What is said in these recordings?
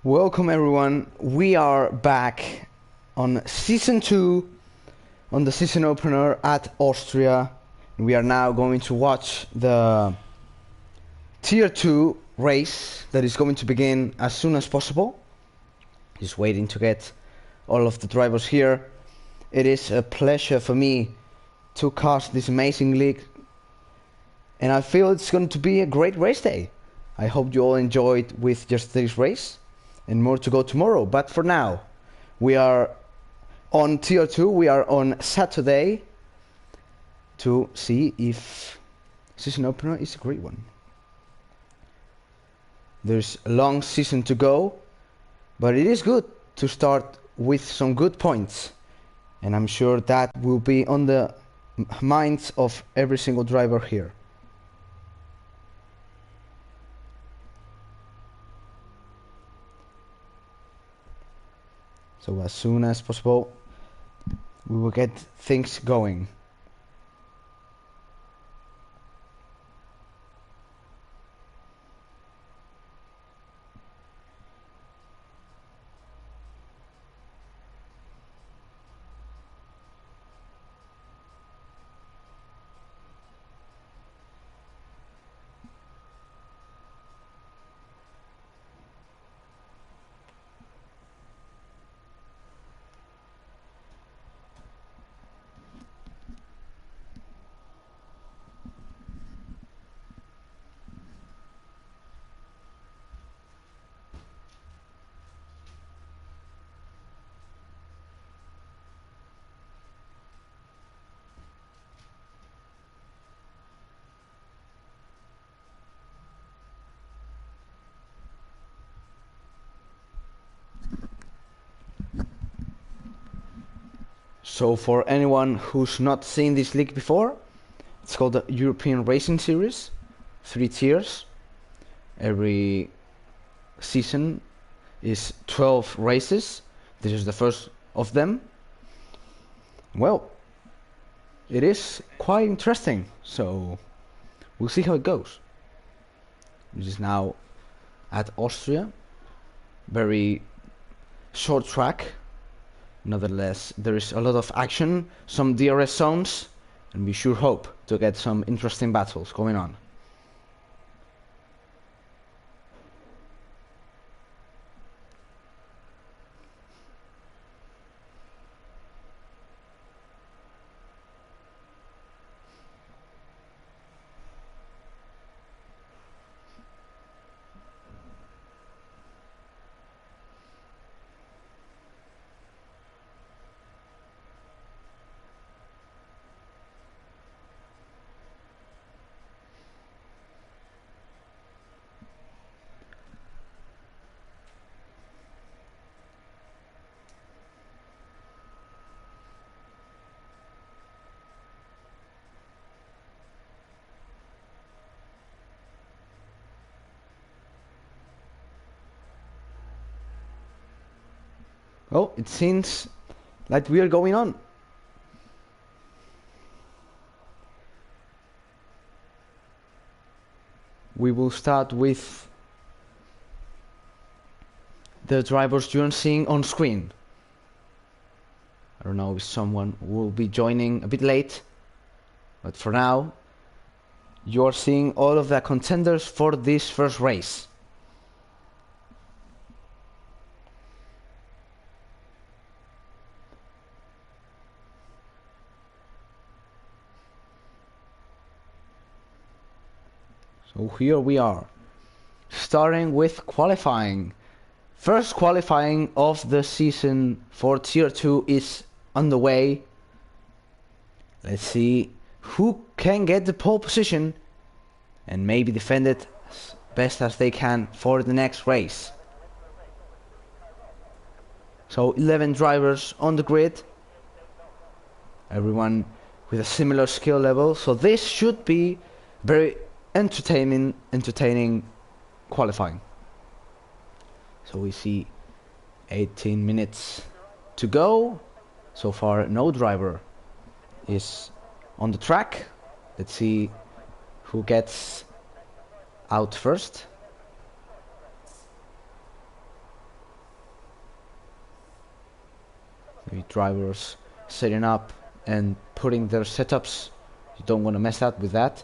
Welcome everyone. We are back on season 2 on the season opener at Austria. We are now going to watch the tier 2 race that is going to begin as soon as possible. Just waiting to get all of the drivers here. It is a pleasure for me to cast this amazing league, and I feel it's going to be a great race day. I hope you all enjoyed with just this race and more to go tomorrow. But for now, we are on tier 2. We are on Saturday to see if season opener is a great one. There's a long season to go, but it is good to start with some good points, and I'm sure that will be on the minds of every single driver here. So as soon as possible, we will get things going. So for anyone who's not seen this league before, it's called the European Racing Series. 3 tiers. Every season is 12 races. This is the first of them. Well, it is quite interesting, so we'll see how it goes. This is now at Austria. Very short track. Nevertheless, there is a lot of action, some DRS zones, and we sure hope to get some interesting battles going on. Well, it seems like we are going on. We will start with the drivers you're seeing on screen. I don't know if someone will be joining a bit late, but for now, you're seeing all of the contenders for this first race. So here we are, starting with qualifying. First qualifying of the season for Tier 2 is underway. Let's see who can get the pole position and maybe defend it as best as they can for the next race. So 11 drivers on the grid, everyone with a similar skill level, so this should be very entertaining qualifying. So we see 18 minutes to go. So far no driver is on the track. Let's see who gets out first. Maybe drivers setting up and putting their setups. You don't want to mess up with that.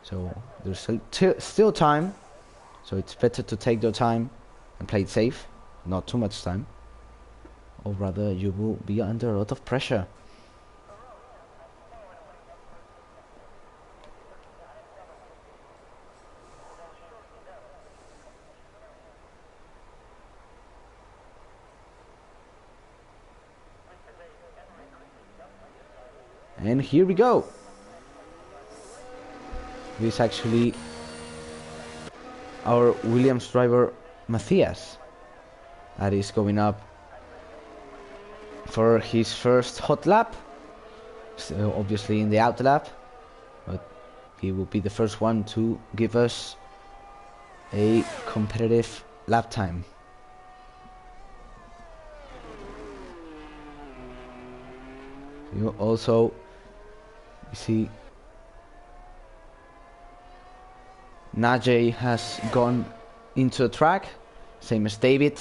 So there's still time. So it's better to take your time and play it safe. Not too much time. Or rather, you will be under a lot of pressure. And here we go. This is actually our Williams driver Matthias that is going up for his first hot lap. So obviously in the out lap, but he will be the first one to give us a competitive lap time. You also see Najee has gone into the track, same as David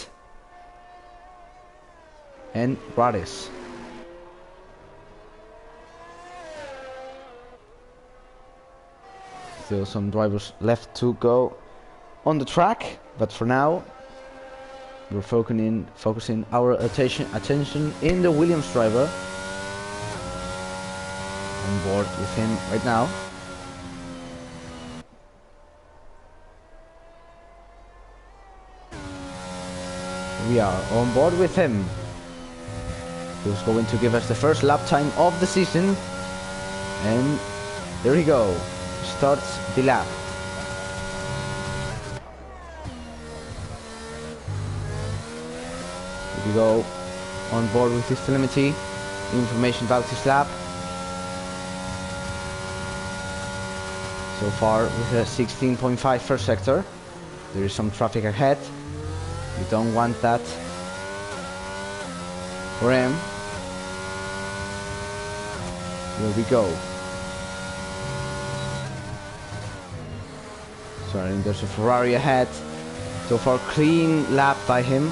and Radis. Still some drivers left to go on the track, but for now we're focusing our attention in the Williams driver. On board with him right now. We are on board with him. Who's going to give us the first lap time of the season. And there we go. Starts the lap. Here we go. On board with his telemetry. Information about his lap. So far with a 16.5 first sector. There is some traffic ahead. You don't want that for him. Here we go. Sorry, there's a Ferrari ahead. So far clean lap by him.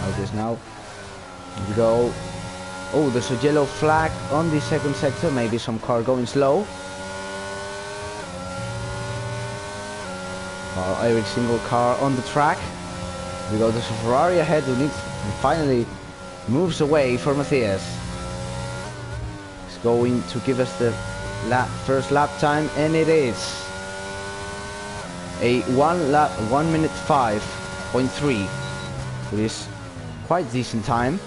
Like this now. Here we go. Oh, there's a yellow flag on the second sector. Maybe some car going slow. Every single car on the track. Here we go. There's a Ferrari ahead who needs and finally moves away for Matthias. He's going to give us the first lap time, and it is a 1 minute 5.3. It is quite decent time.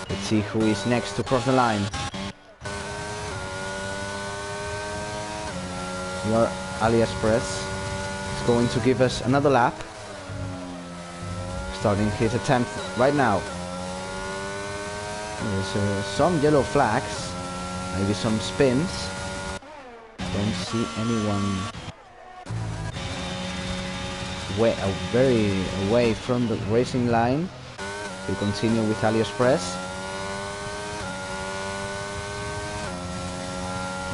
Let's see who is next to cross the line. Your AliExpress is going to give us another lap. Starting his attempt right now. There's some yellow flags, maybe some spins. Don't see anyone very away from the racing line. We continue with AliExpress.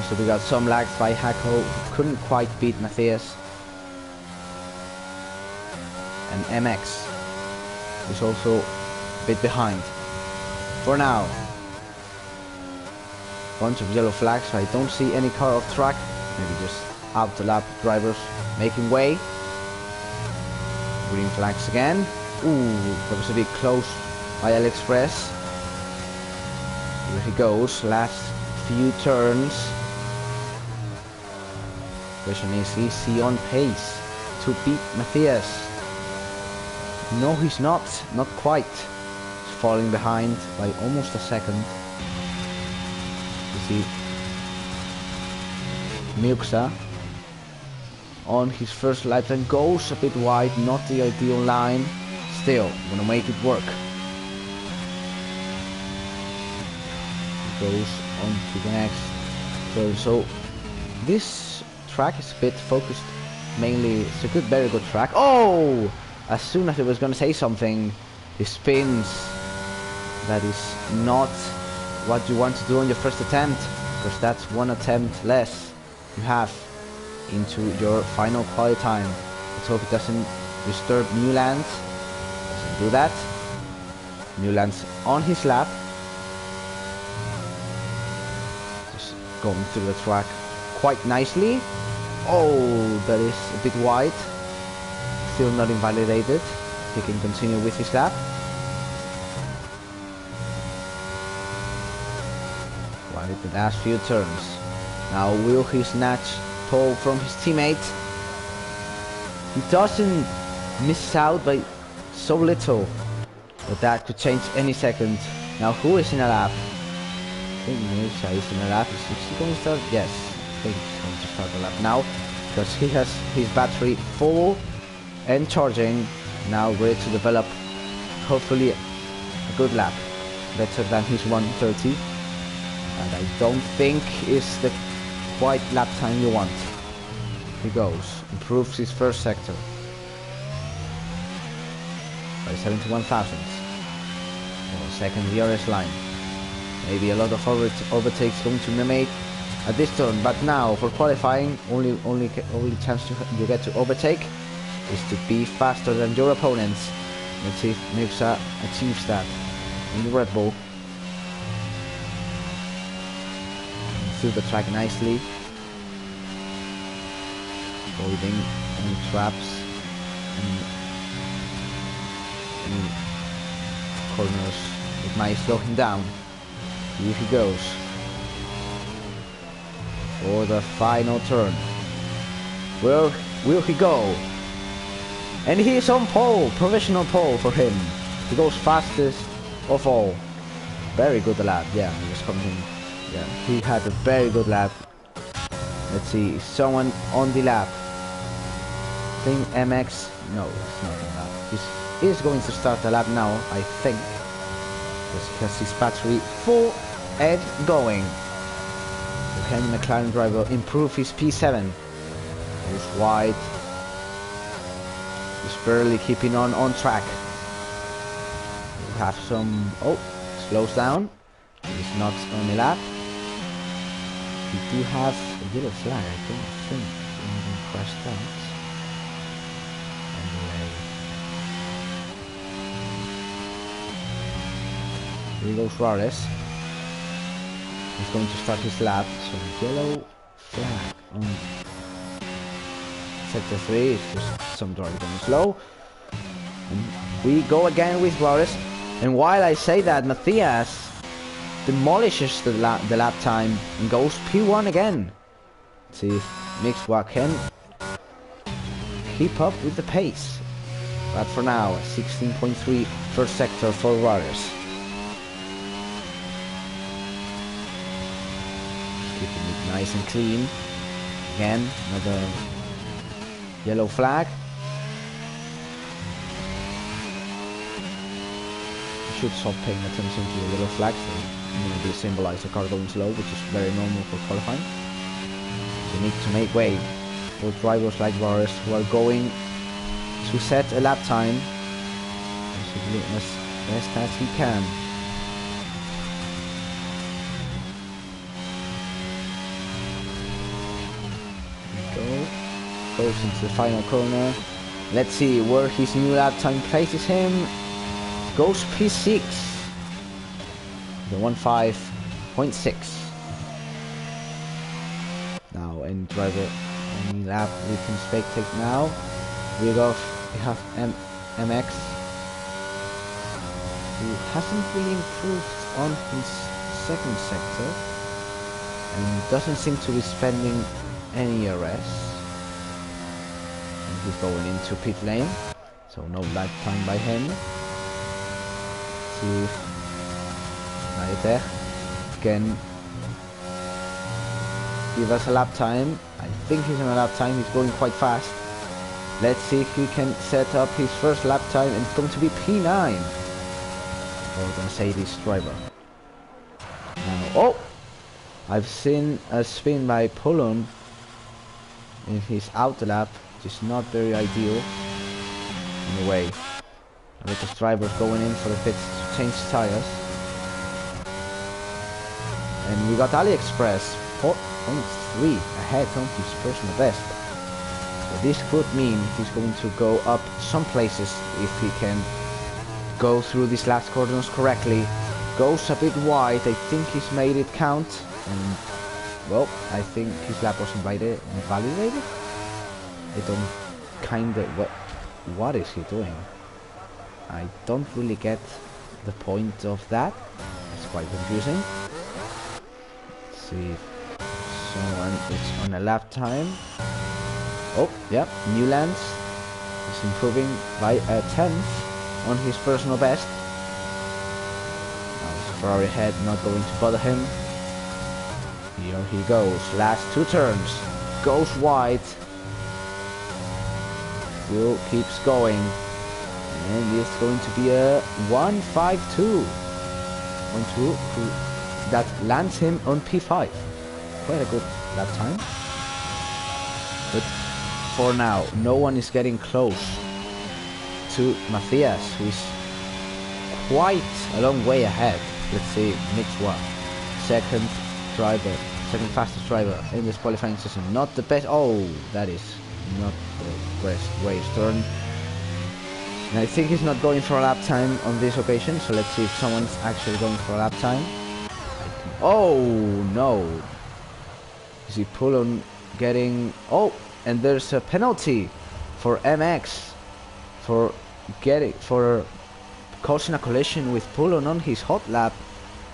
So we got some lags by Hako, couldn't quite beat Matthias. And MX is also a bit behind. For now. Bunch of yellow flags, so I don't see any car off track. Maybe just out the lap drivers making way. Green flags again. Ooh, that was a bit close by AliExpress. Here he goes, last few turns. Question is he on pace to beat Matthias? No, he's not quite. He's falling behind by almost a second. You see Miuksa on his first lap and goes a bit wide, not the ideal line. Still, gonna make it work. Goes on to the next turn. So this track is a bit focused mainly. It's a very good track. Oh! As soon as I was gonna say something, he spins. That is not what you want to do on your first attempt, because that's one attempt less you have into your final quality time. Let's hope it doesn't disturb Newland. Doesn't do that. And he lands on his lap. Just going through the track quite nicely. Oh, that is a bit wide. Still not invalidated. He can continue with his lap. Right, the last few turns. Now will he snatch pole from his teammate? He doesn't miss out by so little, but that could change any second. Now who is in a lap? I think Musa is in a lap. Is he going to start? Yes, I think he's going to start the lap now, because he has his battery full and charging. Now ready to develop hopefully a good lap, better than his 1:30, and I don't think is the quite lap time you want. He goes, improves his first sector by 71 thousandths. Second ERS line. Maybe a lot of overtakes going to be made at this turn, but now for qualifying, only chance you get to overtake is to be faster than your opponents. Let's see if Musa achieves that in the Red Bull. Through the track nicely, avoiding any traps and corners that might slow him down. Here he goes for the final turn. Where will he go? And he is on pole, provisional pole for him. He goes fastest of all. Very good lap. Yeah, he was coming in. Yeah, he had a very good lap. Let's see, is someone on the lap? I think MX. No, it's not on the lap. He is going to start the lap now, I think. Just because his battery full and going. So can McLaren driver improve his P7? Goes wide. He's barely keeping on track. We have some... Oh, slows down. He's not on the lap. We do have a yellow flag. I don't think he even crashed out. Anyway. Here goes Juarez. He's going to start his lap. So yellow flag on sector 3. It's just some driver going slow. And we go again with Juarez. And while I say that, Matthias demolishes the lap time and goes P1 again. Let's see if Mixwa can keep up with the pace. But for now, 16.3 first sector for Juarez. Keeping it nice and clean. Again, another yellow flag. You should stop paying attention to the yellow flags. They symbolize a car going slow, which is very normal for qualifying. So you need to make way for drivers like Juarez who are going to set a lap time as best as he can. Goes into the final corner. Let's see where his new lap time places him. Goes P6. The 15.6. Now in driver any lap we can spectate now. We have MX, who hasn't really improved on his second sector and doesn't seem to be spending any ERS. And he's going into pit lane, so no lap time by him. Let's see if Naiter can give us a lap time. I think he's on a lap time. He's going quite fast. Let's see if he can set up his first lap time, and it's going to be P9 for the Mercedes driver. Now, oh, I've seen a spin by Poulon in his outer lap, which is not very ideal in a way. A lot of drivers going in for the pits to change tires. And we got AliExpress 4.3 ahead on his personal best. So this could mean he's going to go up some places if he can go through these last corners correctly. Goes a bit wide. I think he's made it count. And, well, I think his lap was invalidated. I don't kinda... What is he doing? I don't really get the point of that. It's quite confusing. Let's see if someone is on a lap time. Oh, yeah, Newlands is improving by a 10th on his personal best. Now his Ferrari head not going to bother him. Here he goes, last 2 turns, goes wide. Still keeps going. And it's going to be a 1.52. 1.2 that lands him on P5. Quite a good lap time. But for now, no one is getting close to Matthias, who is quite a long way ahead. Let's see, Mixwa, second fastest driver in this qualifying session. Not the best. Oh, that is not the greatest turn. And I think he's not going for a lap time on this occasion, so let's see if someone's actually going for a lap time. Oh no! Is he Poulon getting... Oh, and there's a penalty for MX for causing a collision with Poulon on his hot lap.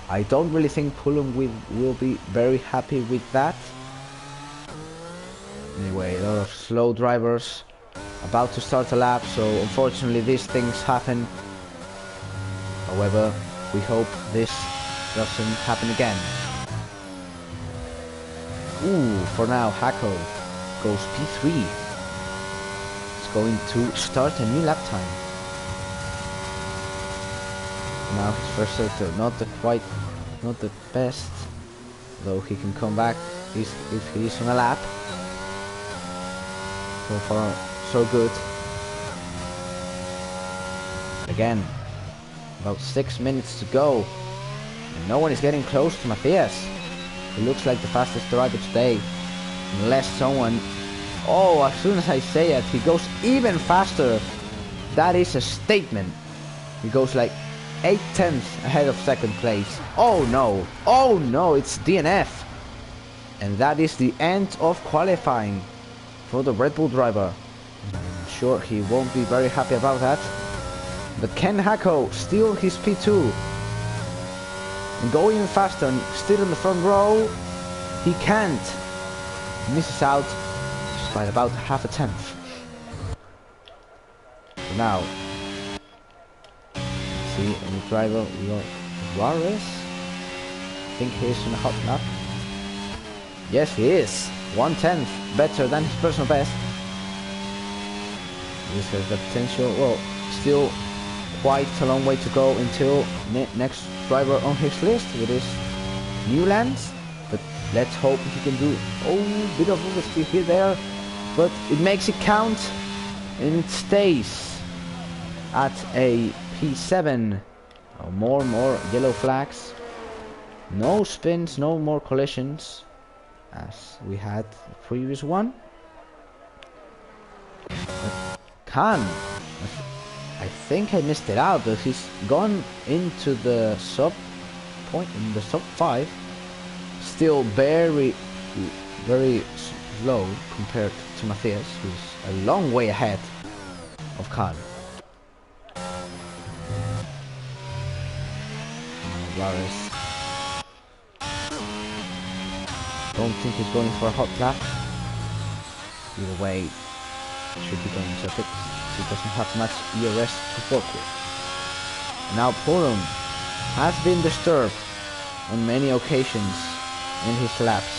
I don't really think Poulon will be very happy with that. Anyway, a lot of slow drivers about to start a lap, so unfortunately these things happen. However, we hope this doesn't happen again. Ooh, for now Hako goes P3. It's going to start a new lap time. Now his first sector, not the best, though he can come back if he is on a lap. So far, so good. Again, about 6 minutes to go, and no one is getting close to Matthias. He looks like the fastest driver today, unless someone... Oh, as soon as I say it, he goes even faster. That is a statement. He goes like 8/10 ahead of second place. Oh no, it's DNF. And that is the end of qualifying for the Red Bull driver. I'm sure he won't be very happy about that. But Ken Hako still his P2. And go even faster, and still in the front row. He can't. He misses out just by about half a tenth. So now, see any driver, ERS? I think he's on a hot lap. Yes, he is. 1/10 better than his personal best. This has the potential. Well, still quite a long way to go until next driver on his list, which is Newlands. But let's hope he can do a bit of oversteer here there. But it makes it count, and it stays at a P7. Oh, more yellow flags. No spins, no more collisions, as we had the previous one. But Khan, I think I missed it out, but he's gone into the sub 5. Still very slow compared to Matthias, who's a long way ahead of Khan. Varys. Don't think he's going for a hot lap. Either way, should be going to fix. He doesn't have much ERS to work with. Now Poulon has been disturbed on many occasions in his laps.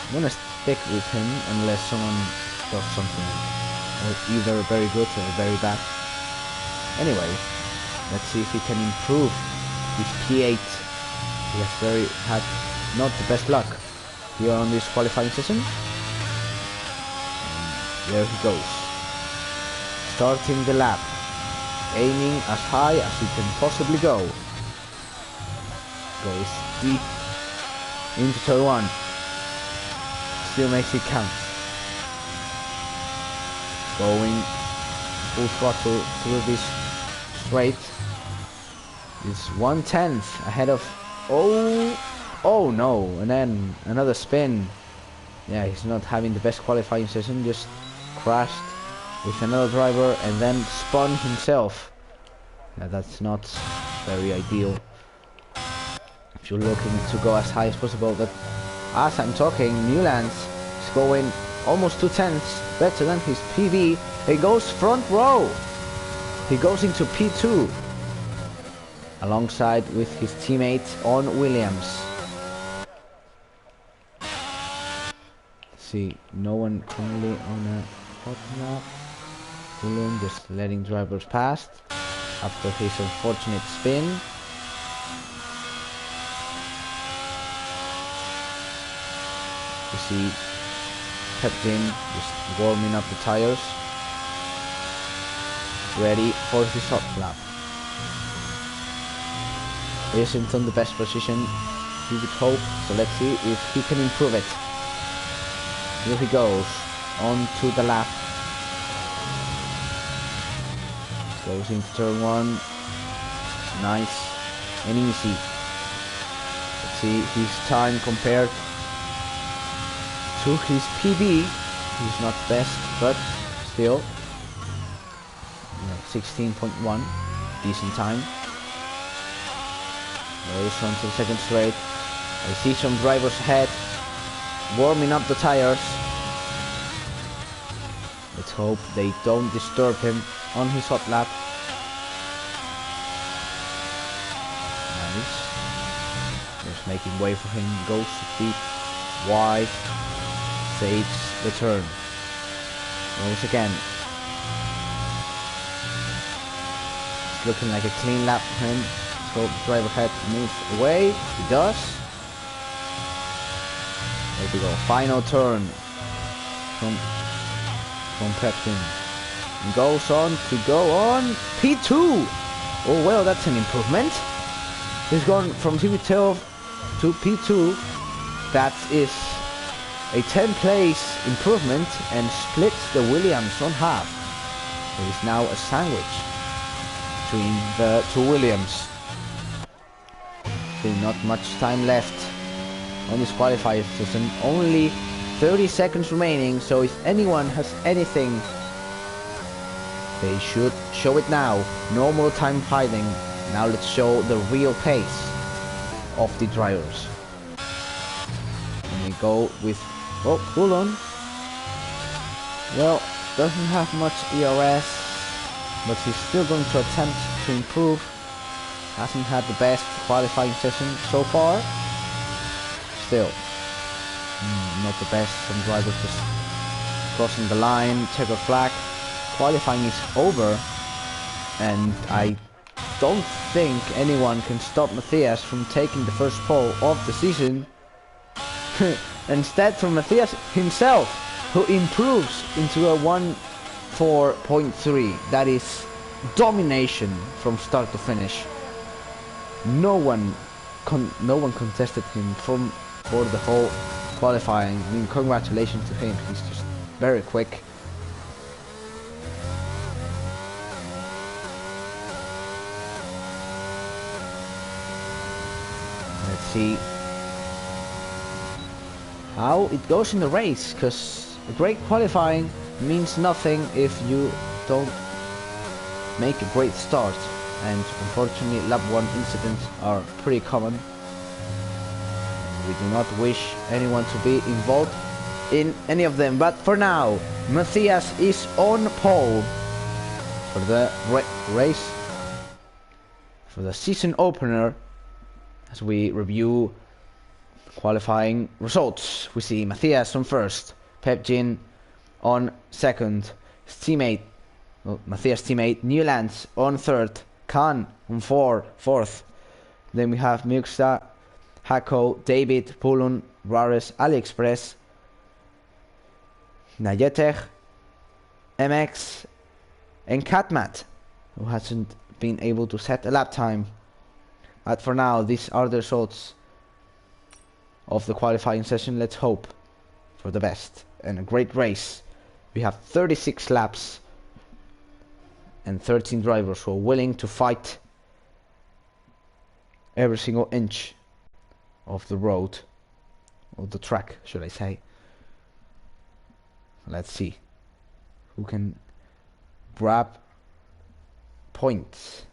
I'm gonna stick with him unless someone does something either very good or very bad. Anyway, let's see if he can improve his P8. He has had not the best luck here on this qualifying session. And there he goes, starting the lap, aiming as high as he can possibly go. Goes deep into turn 1. Still makes it count. Going full throttle through this straight. It's 1/10 ahead of... Oh no, and then another spin. Yeah, he's not having the best qualifying session, just crashed with another driver and then spun himself. Yeah, that's not very ideal if you're looking to go as high as possible. But as I'm talking, Newlands is going almost 2/10 better than his PB. He goes front row. He goes into P2 alongside with his teammate on Williams. See, no one currently on a hot lap. Bulun just letting drivers past after his unfortunate spin. You see Peptin just warming up the tires, ready for his hot lap. Isn't on the best position, he would hope, so let's see if he can improve it. Here he goes, on to the lap. Goes into turn 1. Nice and easy. Let's see his time compared to his PB. He's not best, but still 16.1, decent time. Goes on to the second straight. I see some drivers ahead, warming up the tires. Let's hope they don't disturb him on his hot lap. Nice. Just making way for him. Goes to feet wide. Saves the turn. Goes again. It's looking like a clean lap for him. So the driver had to move away. He does. There we go. Final turn from Peptin. And goes on to go on P2. Oh well, that's an improvement. He's gone from P12 to P2. That is a 10 place improvement and splits the Williams on half. There is now a sandwich between the two Williams. Still not much time left on this qualifier session. Only 30 seconds remaining, so if anyone has anything, they should show it now. No more time hiding. Now let's show the real pace of the drivers. And we go with... Oh, hold on. Well, doesn't have much ERS, but he's still going to attempt to improve. Hasn't had the best qualifying session so far. Still, not the best. Some drivers just crossing the line, checker flag. Qualifying is over, and I don't think anyone can stop Matthias from taking the first pole of the season. Instead from Matthias himself, who improves into a 1.4.3. That is domination from start to finish. No one contested him for the whole qualifying. I mean, congratulations to him. He's just very quick. Let's see how it goes in the race, because a great qualifying means nothing if you don't make a great start, and unfortunately lap 1 incidents are pretty common. We do not wish anyone to be involved in any of them, but for now Matthias is on pole for the race, for the season opener. As we review qualifying results, we see Matthias on first, Peptin on second, Matthias' teammate Newlands on third, Khan on fourth. Then we have Muxa, Hako, David, Pulun, Rares, AliExpress, Najetech, MX, and Catmat, who hasn't been able to set a lap time. But for now, these are the results of the qualifying session. Let's hope for the best and a great race. We have 36 laps and 13 drivers who are willing to fight every single inch of the road, of the track, should I say. Let's see who can grab points.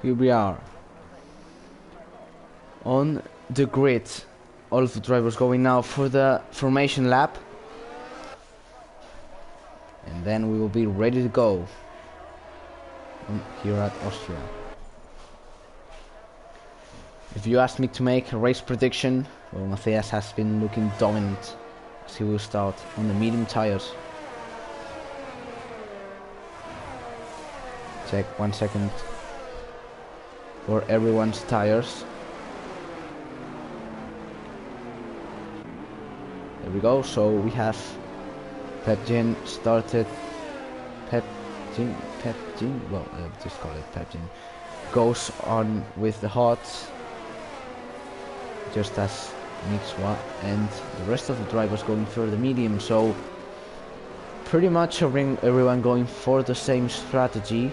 Here we are on the grid. All of the drivers going now for the formation lap, and then we will be ready to go here at Austria. If you asked me to make a race prediction, well, Matthias has been looking dominant as he will start on the medium tires. Check 1 second for everyone's tires. There we go. So we have Pepjin started. Pepjin. Well, just call it Pepjin. Goes on with the hots, just as Mixwa and the rest of the drivers going for the medium. So pretty much everyone going for the same strategy.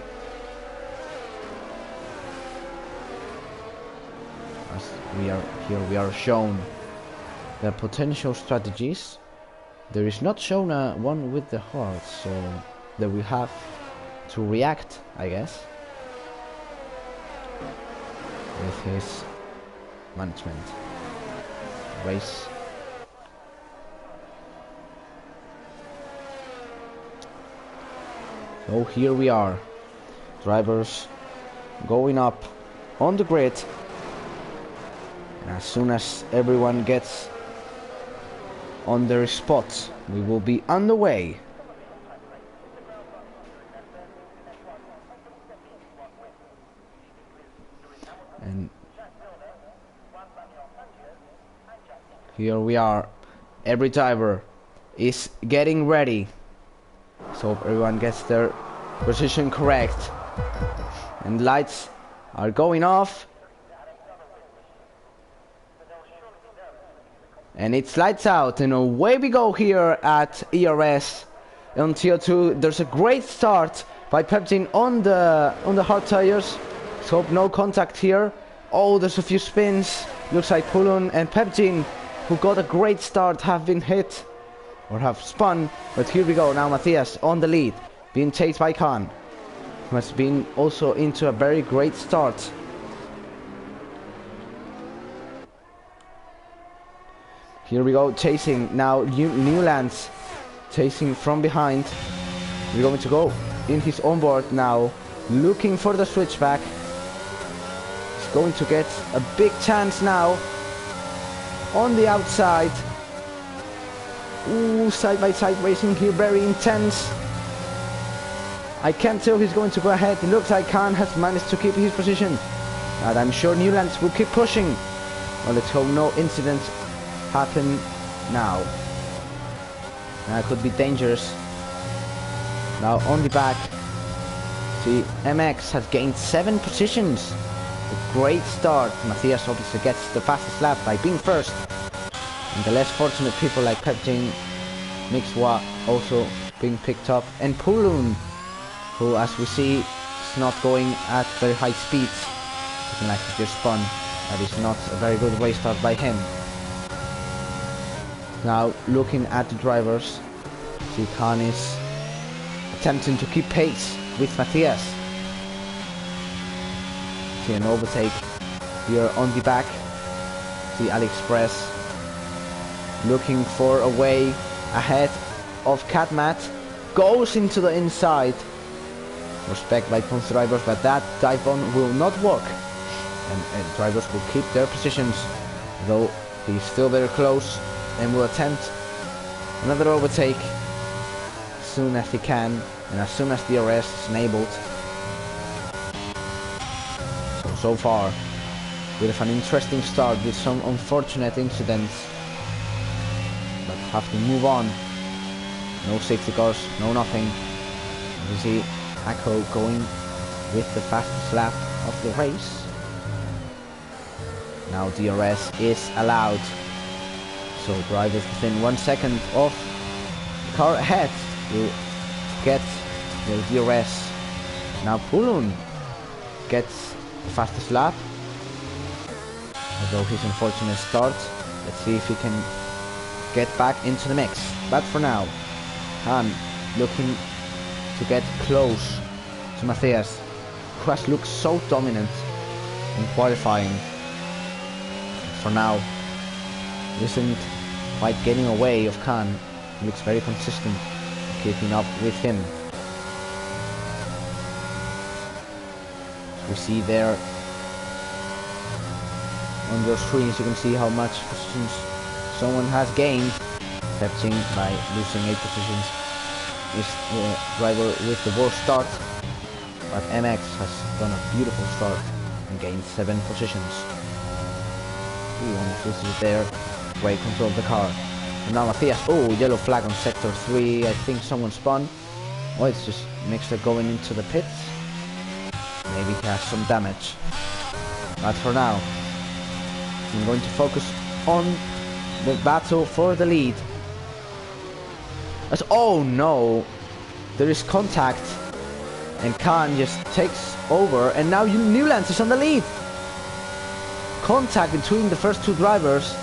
We are shown the potential strategies. There is not shown one with the hearts, so that we have to react, I guess, with his management race. So here we are, drivers going up on the grid. And as soon as everyone gets on their spots, we will be underway. And here we are. Every driver is getting ready. So everyone gets their position correct. And lights are going off. And it's lights out, and away we go here at ERS on Tier 2. There's a great start by Pepjin on the hard tires. So no contact here. Oh, there's a few spins. Looks like Pulun and Pepjin, who got a great start, have been hit or have spun. But here we go now. Matthias on the lead, being chased by Khan, who has been also into a very great start. Here we go, chasing now Newlands, chasing from behind. We're going to go in his onboard now, looking for the switchback. He's going to get a big chance now on the outside. Ooh, side by side racing here, very intense. I can't tell who's going to go ahead. It looks like Khan has managed to keep his position, and I'm sure Newlands will keep pushing. Well, let's hope no incidents happen now. That could be dangerous. Now on the back, see, MX has gained 7 positions. A great start. Matthias obviously gets the fastest lap by being first. And the less fortunate people like Pepjin, Mixwa also being picked up. And Pulun, who as we see is not going at very high speeds. Looking like he just spun. That is not a very good race start by him. Now looking at the drivers, see Khan is attempting to keep pace with Matthias. See an overtake here on the back. See AliExpress looking for a way ahead of Catmat, goes into the inside. Respect by both drivers, but that dive bomb will not work. And drivers will keep their positions, though he's still very close and will attempt another overtake as soon as he can and as soon as the ERS is enabled. So far, we have an interesting start with some unfortunate incidents, but have to move on. No safety cars, no nothing. You see Akko going with the fastest lap of the race. Now DRS is allowed, so drivers within 1 second of the car ahead will get the DRS. Now Pulun gets the fastest lap, although his unfortunate start. Let's see if he can get back into the mix. But for now, Han looking to get close to Matthias, who has looked so dominant in qualifying. For now, isn't quite getting away of Khan. He looks very consistent, keeping up with him. We see there on your screens, you can see how much positions someone has gained, excepting by losing 8 positions is the driver with the worst start, but MX has done a beautiful start and gained 7 positions. Almost there, great control of the car. And now Matthias, oh, yellow flag on sector 3, I think someone spun. Oh, it's just Mixer going into the pits. Maybe he has some damage. But for now, I'm going to focus on the battle for the lead. As, oh no, there is contact and Khan just takes over, and now Newlands is on the lead. Contact between the first 2 drivers,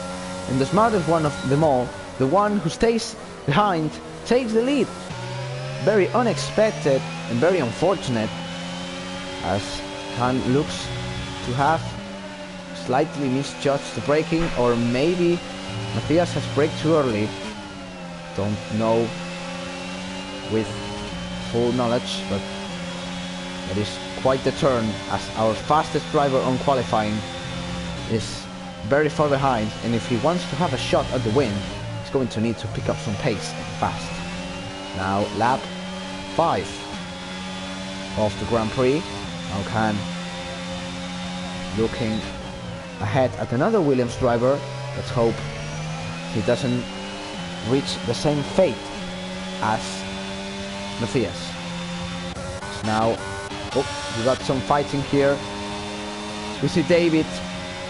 and the smartest one of them all, the one who stays behind, takes the lead. Very unexpected and very unfortunate, as Khan looks to have slightly misjudged the braking, or maybe Matthias has braked too early. Don't know with full knowledge, but it is quite the turn, as our fastest driver on qualifying is very far behind, and if he wants to have a shot at the win, he's going to need to pick up some pace fast. Now lap 5 of the Grand Prix. Now Khan looking ahead at another Williams driver. Let's hope he doesn't reach the same fate as Matthias. So now, oh, we got some fighting here. We see David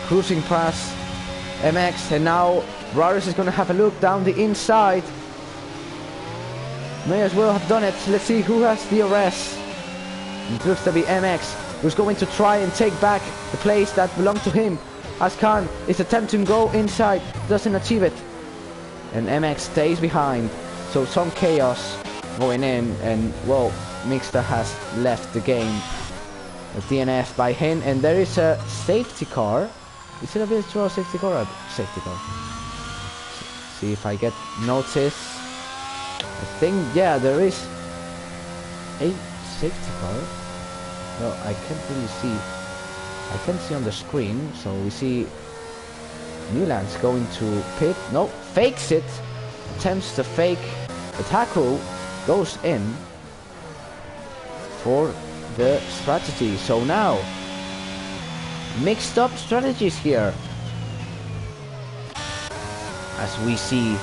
cruising past MX, and now Raris is going to have a look down the inside. May as well have done it. Let's see who has the ERS. It looks to be MX, who's going to try and take back the place that belonged to him, as Khan is attempting to go inside, doesn't achieve it, and MX stays behind. So some chaos going in, and well, Mixter has left the game. A DNF by him, and there is a safety car. Is it a virtual safety car or a safety car? See if I get notice. I think, yeah, there is a safety car. No, I can't really see. I can't see on the screen. So we see Newlands going to pit. No, fakes it. Attempts to fake the tackle. Goes in for the strategy. So now, mixed up strategies here, as we see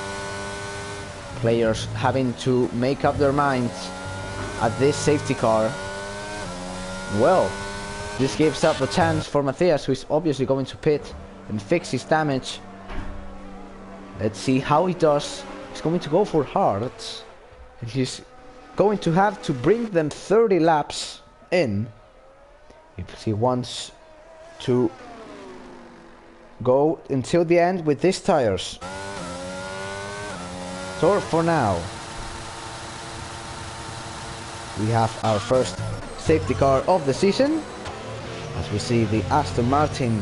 players having to make up their minds at this safety car. Well, this gives up a chance for Matthias, who is obviously going to pit and fix his damage. Let's see how he does. He's going to go for hard, and he's going to have to bring them 30 laps in if he wants to go until the end with these tires. So for now, we have our first safety car of the season, as we see the Aston Martin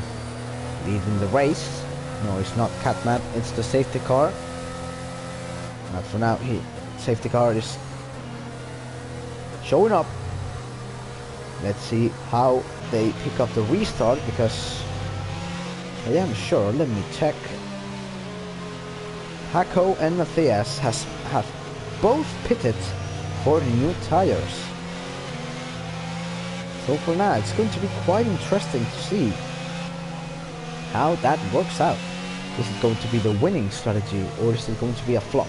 leading the race. No, it's not Catmat, it's the safety car. But for now, Safety car is showing up. Let's see how they pick up the restart, because I am sure, let me check. Hako and Matthias have both pitted for new tires. So for now, it's going to be quite interesting to see how that works out. Is it going to be the winning strategy, or is it going to be a flop?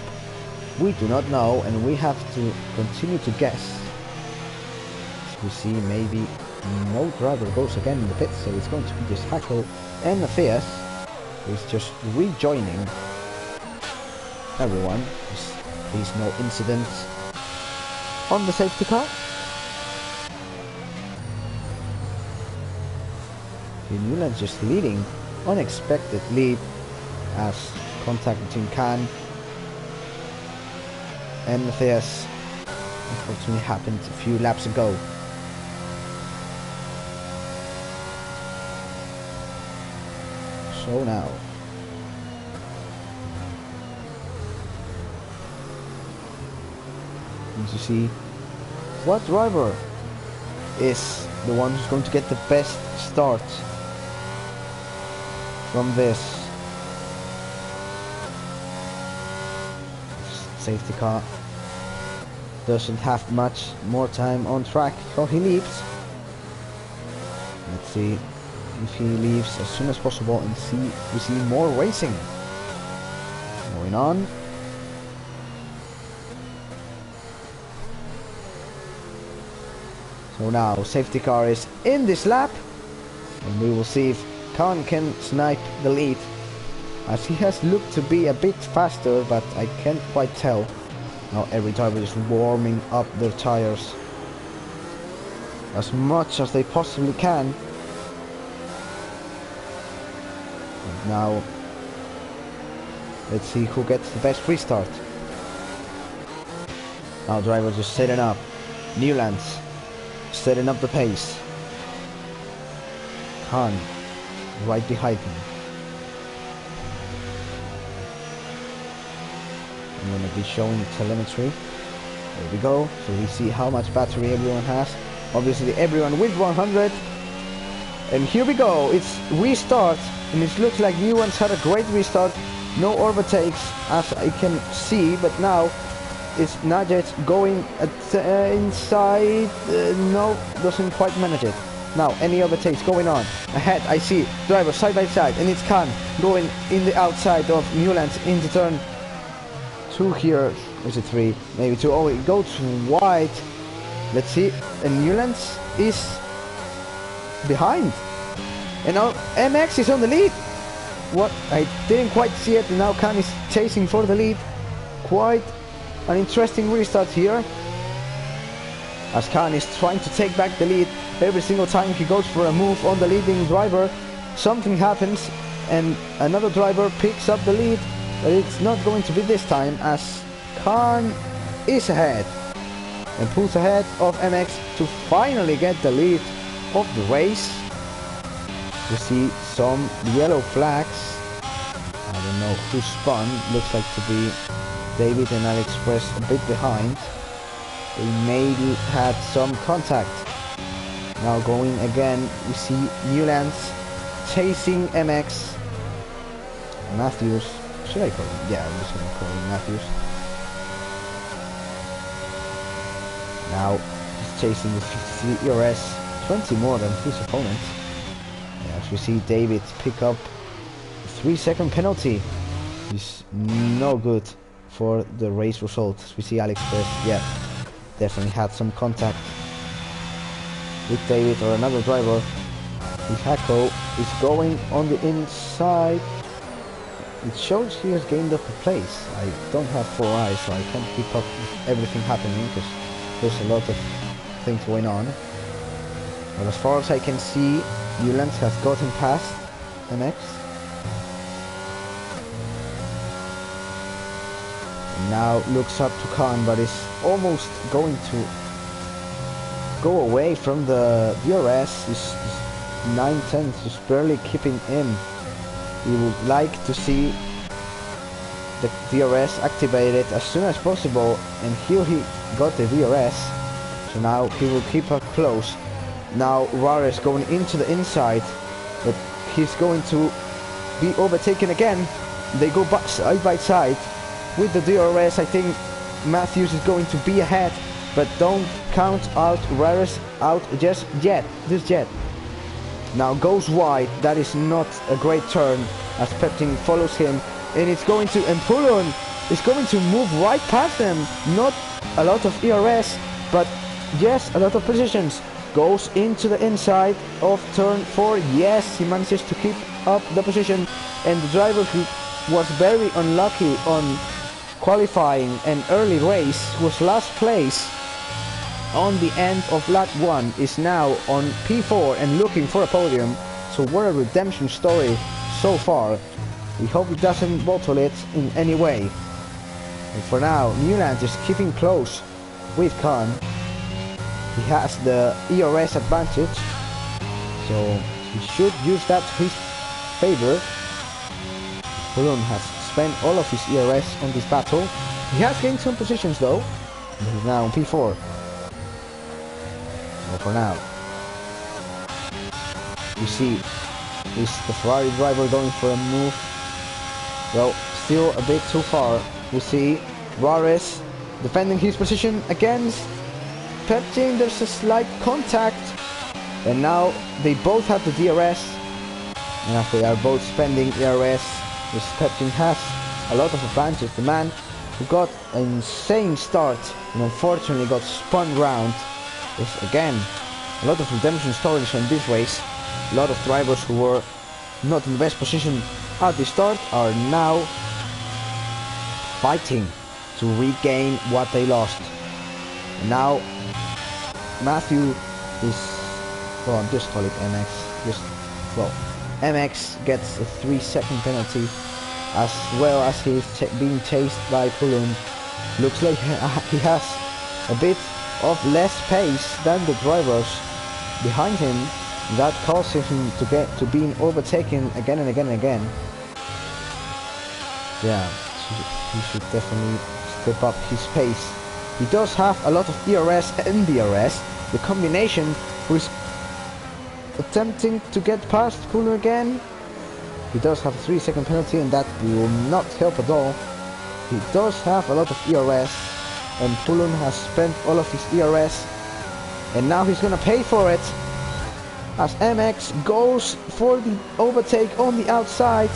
We do not know, and we have to continue to guess. As we see, maybe no driver goes again in the pit, so it's going to be just Hako and Matthias, who is just rejoining everyone. There's no incidents on the safety car. Newland just leading, unexpected lead, as contact between Khan and Matthias unfortunately happened a few laps ago. So now need to see what driver is the one who's going to get the best start from this. Safety car doesn't have much more time on track, so he leaves. Let's see if he leaves as soon as possible and we see more racing going on. So now safety car is in this lap, and we will see if Khan can snipe the lead, as he has looked to be a bit faster, but I can't quite tell. Now every driver is warming up their tires as much as they possibly can. And now let's see who gets the best restart. Now driver just setting up. Newlands setting up the pace. Khan right behind him. I'm going to be showing telemetry. There we go. So we see how much battery everyone has. Obviously everyone with 100. And here we go. It's restart. And it looks like Newlands had a great restart. No overtakes as I can see. But now it's Najet going inside. No, doesn't quite manage it. Now any overtakes going on. Ahead I see driver side by side. And it's Khan going in the outside of Newlands into turn 2 here. Is it 3? Maybe 2. Oh, it goes wide. Let's see. And Newlands is behind. And now MX is on the lead. What? I didn't quite see it. And now Khan is chasing for the lead. Quite an interesting restart here, as Khan is trying to take back the lead. Every single time he goes for a move on the leading driver, something happens and another driver picks up the lead. But it's not going to be this time, as Khan is ahead and pulls ahead of MX to finally get the lead of the race. We see some yellow flags. I don't know who spun. Looks like to be David and AliExpress a bit behind. They maybe had some contact. Now going again, we see Newlands chasing MX. Matthews, should I call him? Yeah, I'm just going to call him Matthews. Now he's chasing the 53 ERS, 20 more than his opponent. As we see David pick up a 3-second penalty. It's no good for the race result. As we see AliExpress, yeah, definitely had some contact with David or another driver. Hako is going on the inside. It shows he has gained up a place. I don't have 4 eyes, so I can't keep up with everything happening, because there's a lot of things going on. But as far as I can see, Newlands has gotten past MX. And now looks up to Khan, but is almost going to go away from the DRS. He's 9/10, just barely keeping in. We would like to see the DRS activated as soon as possible, and here he got the DRS, so now he will keep her close. Now Rares going into the inside, but he's going to be overtaken again. They go back side by side with the DRS. I think Matthews is going to be ahead, but don't count out Rares out just yet. Now goes wide. That is not a great turn as Peptin follows him, and it's going to, and Poulon is going to move right past them. Not a lot of ERS, but yes, a lot of positions. Goes into the inside of turn 4. Yes, he manages to keep up the position, and the driver who was very unlucky on qualifying an early race, was last place on the end of lap 1, is now on P4 and looking for a podium. So what a redemption story so far. We hope it doesn't bottle it in any way. And for now, Newland is keeping close with Khan. He has the ERS advantage, so he should use that to his favor. Poulon has spent all of his ERS on this battle. He has gained some positions though. He's now on P4. So for now, you see, is the Ferrari driver going for a move? Well, still a bit too far. We see Rares defending his position against Peptin. There's a slight contact, and now they both have the DRS, and as they are both spending ERS, this Peptin has a lot of advantage. The man who got an insane start and unfortunately got spun round. Is again a lot of redemption stories on this race. A lot of drivers who were not in the best position at the start are now fighting to regain what they lost. And now Matthew is, well, just call it MX. MX gets a 3-second penalty, as well as he's being chased by Poulon. Looks like he has a bit of less pace than the drivers behind him. That causes him to being overtaken again and again and again. Yeah, he should definitely step up his pace. He does have a lot of ERS and DRS. The combination, who is attempting to get past Poulon again. He does have a 3-second penalty, and that will not help at all. He does have a lot of ERS, and Poulon has spent all of his ERS, and now he's gonna pay for it as MX goes for the overtake on the outside.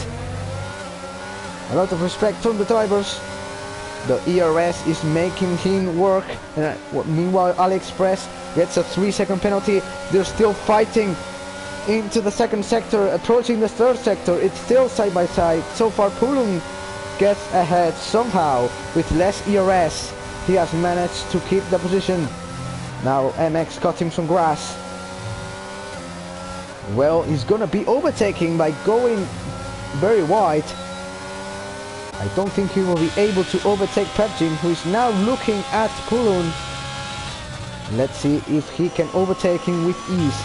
A lot of respect from the drivers. The ERS is making him work, and meanwhile AliExpress gets a 3-second penalty. They're still fighting into the second sector, approaching the third sector. It's still side by side. So far Poulon gets ahead somehow with less ERS. He has managed to keep the position. Now MX cut him some grass. Well, he's gonna be overtaking by going very wide. I don't think he will be able to overtake Peptin, who is now looking at Poulon. Let's see if he can overtake him with ease,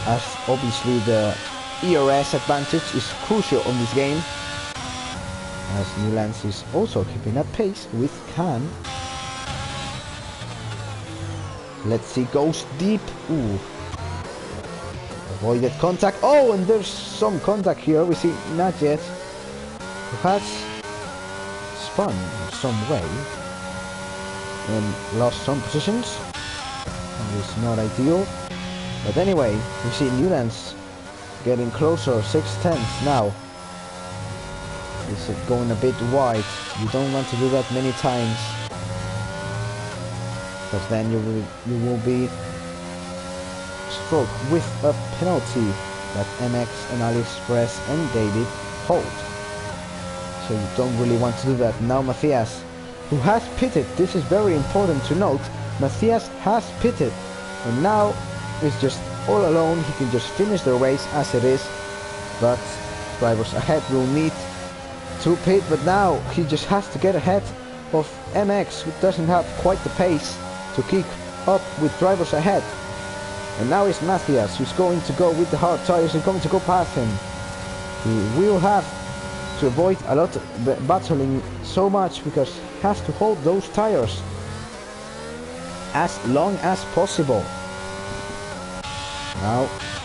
as obviously the ERS advantage is crucial on this game. As Newlands is also keeping up pace with Khan. Let's see, goes deep. Ooh. Avoided contact. Oh, and there's some contact here. We see Nadjet, who has spun in some way and lost some positions. It's not ideal, but anyway, we see Newlands getting closer, 6/10 now. It's going a bit wide. You don't want to do that many times, because then you will be struck with a penalty that MX and AliExpress and David hold. So you don't really want to do that. Now Matthias, who has pitted, this is very important to note, Matthias has pitted, and now is just all alone. He can just finish the race as it is, but drivers ahead will need to pit. But now he just has to get ahead of MX, who doesn't have quite the pace to keep up with drivers ahead. And now it's Matthias, who's going to go with the hard tires and going to go past him. He will have to to avoid a lot of battling so much because he has to hold those tires as long as possible. Now,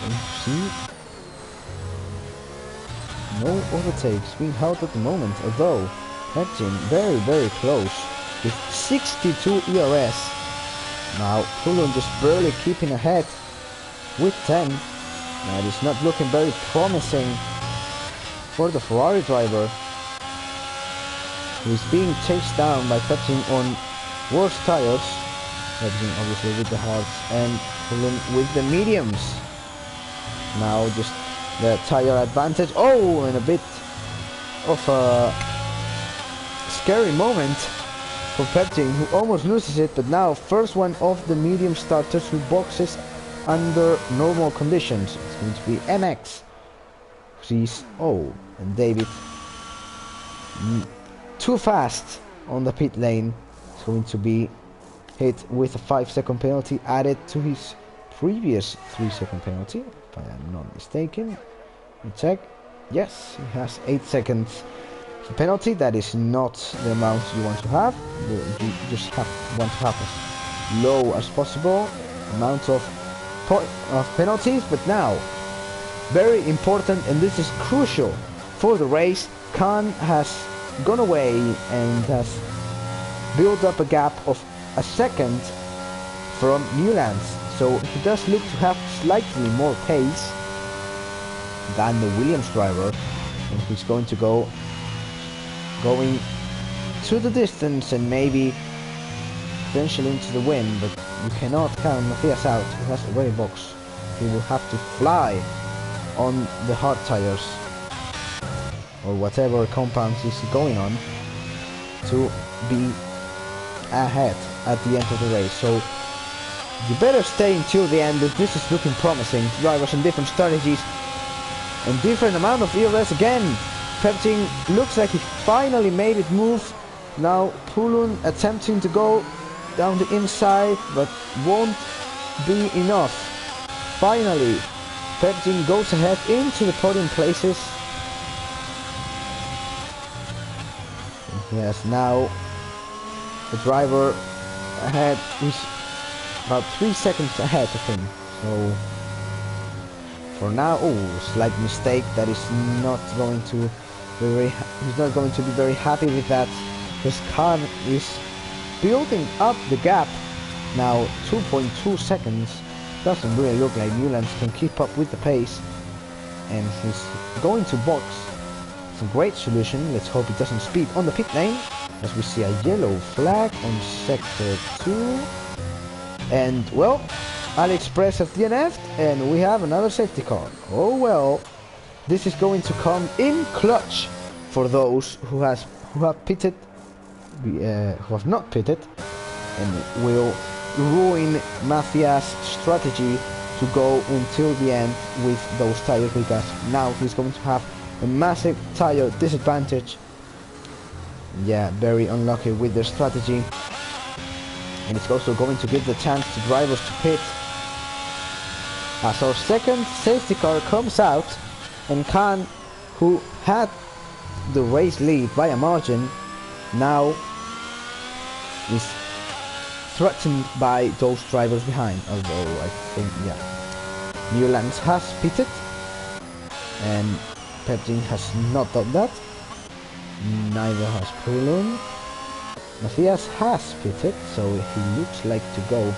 you see, no overtakes being held at the moment, although Hector very close with 62 ERS. Now Poulon just barely keeping ahead with 10. That is not looking very promising for the Ferrari driver, who is being chased down by Pepsin on worse tires. Pepsin obviously with the hards and Poulon with the mediums. Now just the tire advantage. Oh, and a bit of a scary moment for Pepsin, who almost loses it, but now first one of the medium starters who boxes under normal conditions. It's going to be MX. He's and David too fast on the pit lane. It's going to be hit with a 5-second penalty added to his previous 3-second penalty, if I am not mistaken. Let me check. Yes, he has 8 seconds penalty. That is not the amount you want to have. You just want to have as low as possible amount of penalties. But now, very important, and this is crucial for the race, Khan has gone away and has built up a gap of a second from Newlands, so he does look to have slightly more pace than the Williams driver, and he's going to going to the distance and maybe eventually into the win. But you cannot count Matthias out. He has a ready box. He will have to fly on the hard tires or whatever compounds is going on to be ahead at the end of the race. So you better stay until the end. This is looking promising. Drivers and different strategies and different amount of ERS again. Pepsin looks like he finally made it move. Now Poulon attempting to go down the inside, but won't be enough. Finally, Pepsin goes ahead into the podium places. Yes, now the driver ahead is about 3 seconds ahead of him. So for now, slight mistake. That is not going to be he's not going to be very happy with that, because Khan is building up the gap now. 2.2 seconds doesn't really look like Newlands can keep up with the pace, and he's going to box. It's a great solution. Let's hope it doesn't speed on the pit lane, as we see a yellow flag on sector 2, and well, AliExpress has DNF'd, and we have another safety car. Oh well, this is going to come in clutch for those who have pitted, who have not pitted, and will ruin Matthias' strategy to go until the end with those tires, because now he's going to have a massive tire disadvantage. Yeah, very unlucky with their strategy, and it's also going to give the chance to drivers to pit. As our second safety car comes out, and Khan, who had the race lead by a margin, now is threatened by those drivers behind. Although I think, Newlands has pitted, and Pepsin has not done that. Neither has Poulon. Matthias has pitted, so he looks like to go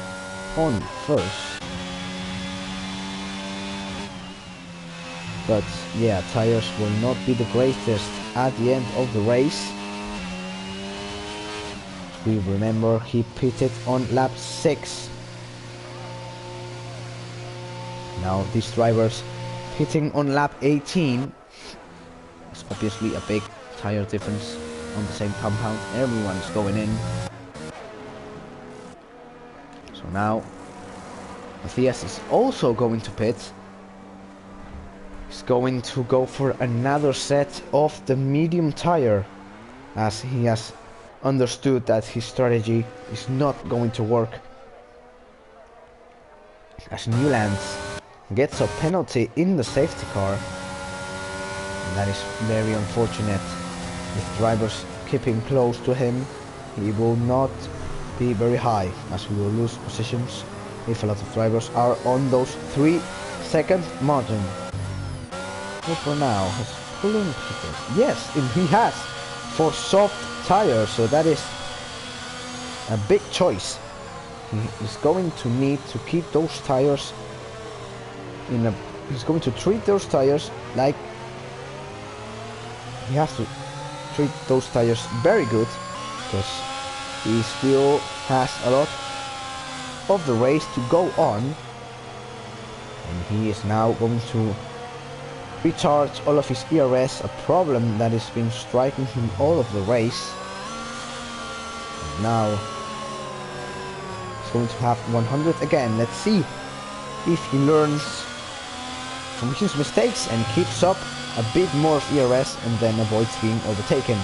on first. But yeah, tires will not be the greatest at the end of the race. We remember he pitted on lap 6. Now these drivers pitting on lap 18. It's obviously a big tire difference on the same compound. Everyone is going in. So now Matthias is also going to pit. He's going to go for another set of the medium tire, as he has understood that his strategy is not going to work. As Newlands gets a penalty in the safety car. And that is very unfortunate. If drivers keeping close to him, he will not be very high, as we will lose positions if a lot of drivers are on those 3-second margin. But for now, he's pulling people. Yes, and he has for soft tires, so that is a big choice. He is going to need to keep those tires in a... He's going to treat those tires like... He has to treat those tires very good, because he still has a lot of the race to go on. And he is now going to recharge all of his ERS, a problem that has been striking him all of the race. And now he's going to have 100 again. Let's see if he learns from his mistakes and keeps up a bit more of ERS and then avoids being overtaken.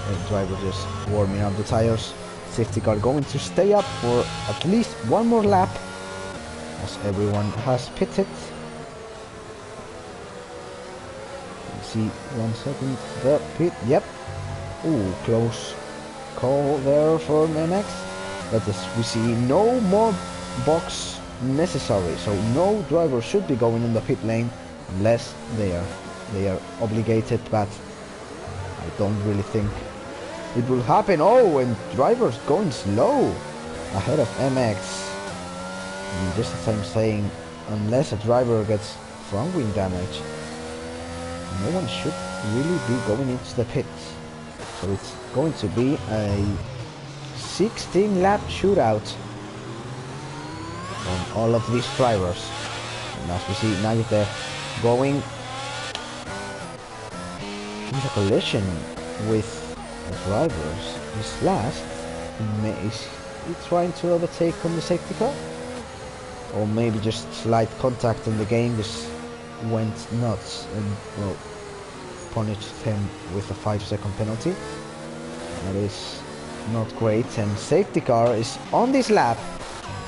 The driver just warming up the tires. Safety car going to stay up for at least one more lap, as everyone has pitted. See, 1 second, the pit, yep. Ooh, close call there for MX. But as we see, no more box necessary, so no driver should be going in the pit lane unless they are obligated, but I don't really think it will happen. Oh, and drivers going slow ahead of MX. And just as I'm saying, unless a driver gets front wing damage, no one should really be going into the pits. So it's going to be a 16 lap shootout on all of these drivers. And as we see, now they're going with a collision with the drivers. This last, is he trying to overtake on the safety car? Or maybe just slight contact in the game just went nuts and, well, punished him with a 5-second penalty. That is not great, and safety car is on this lap,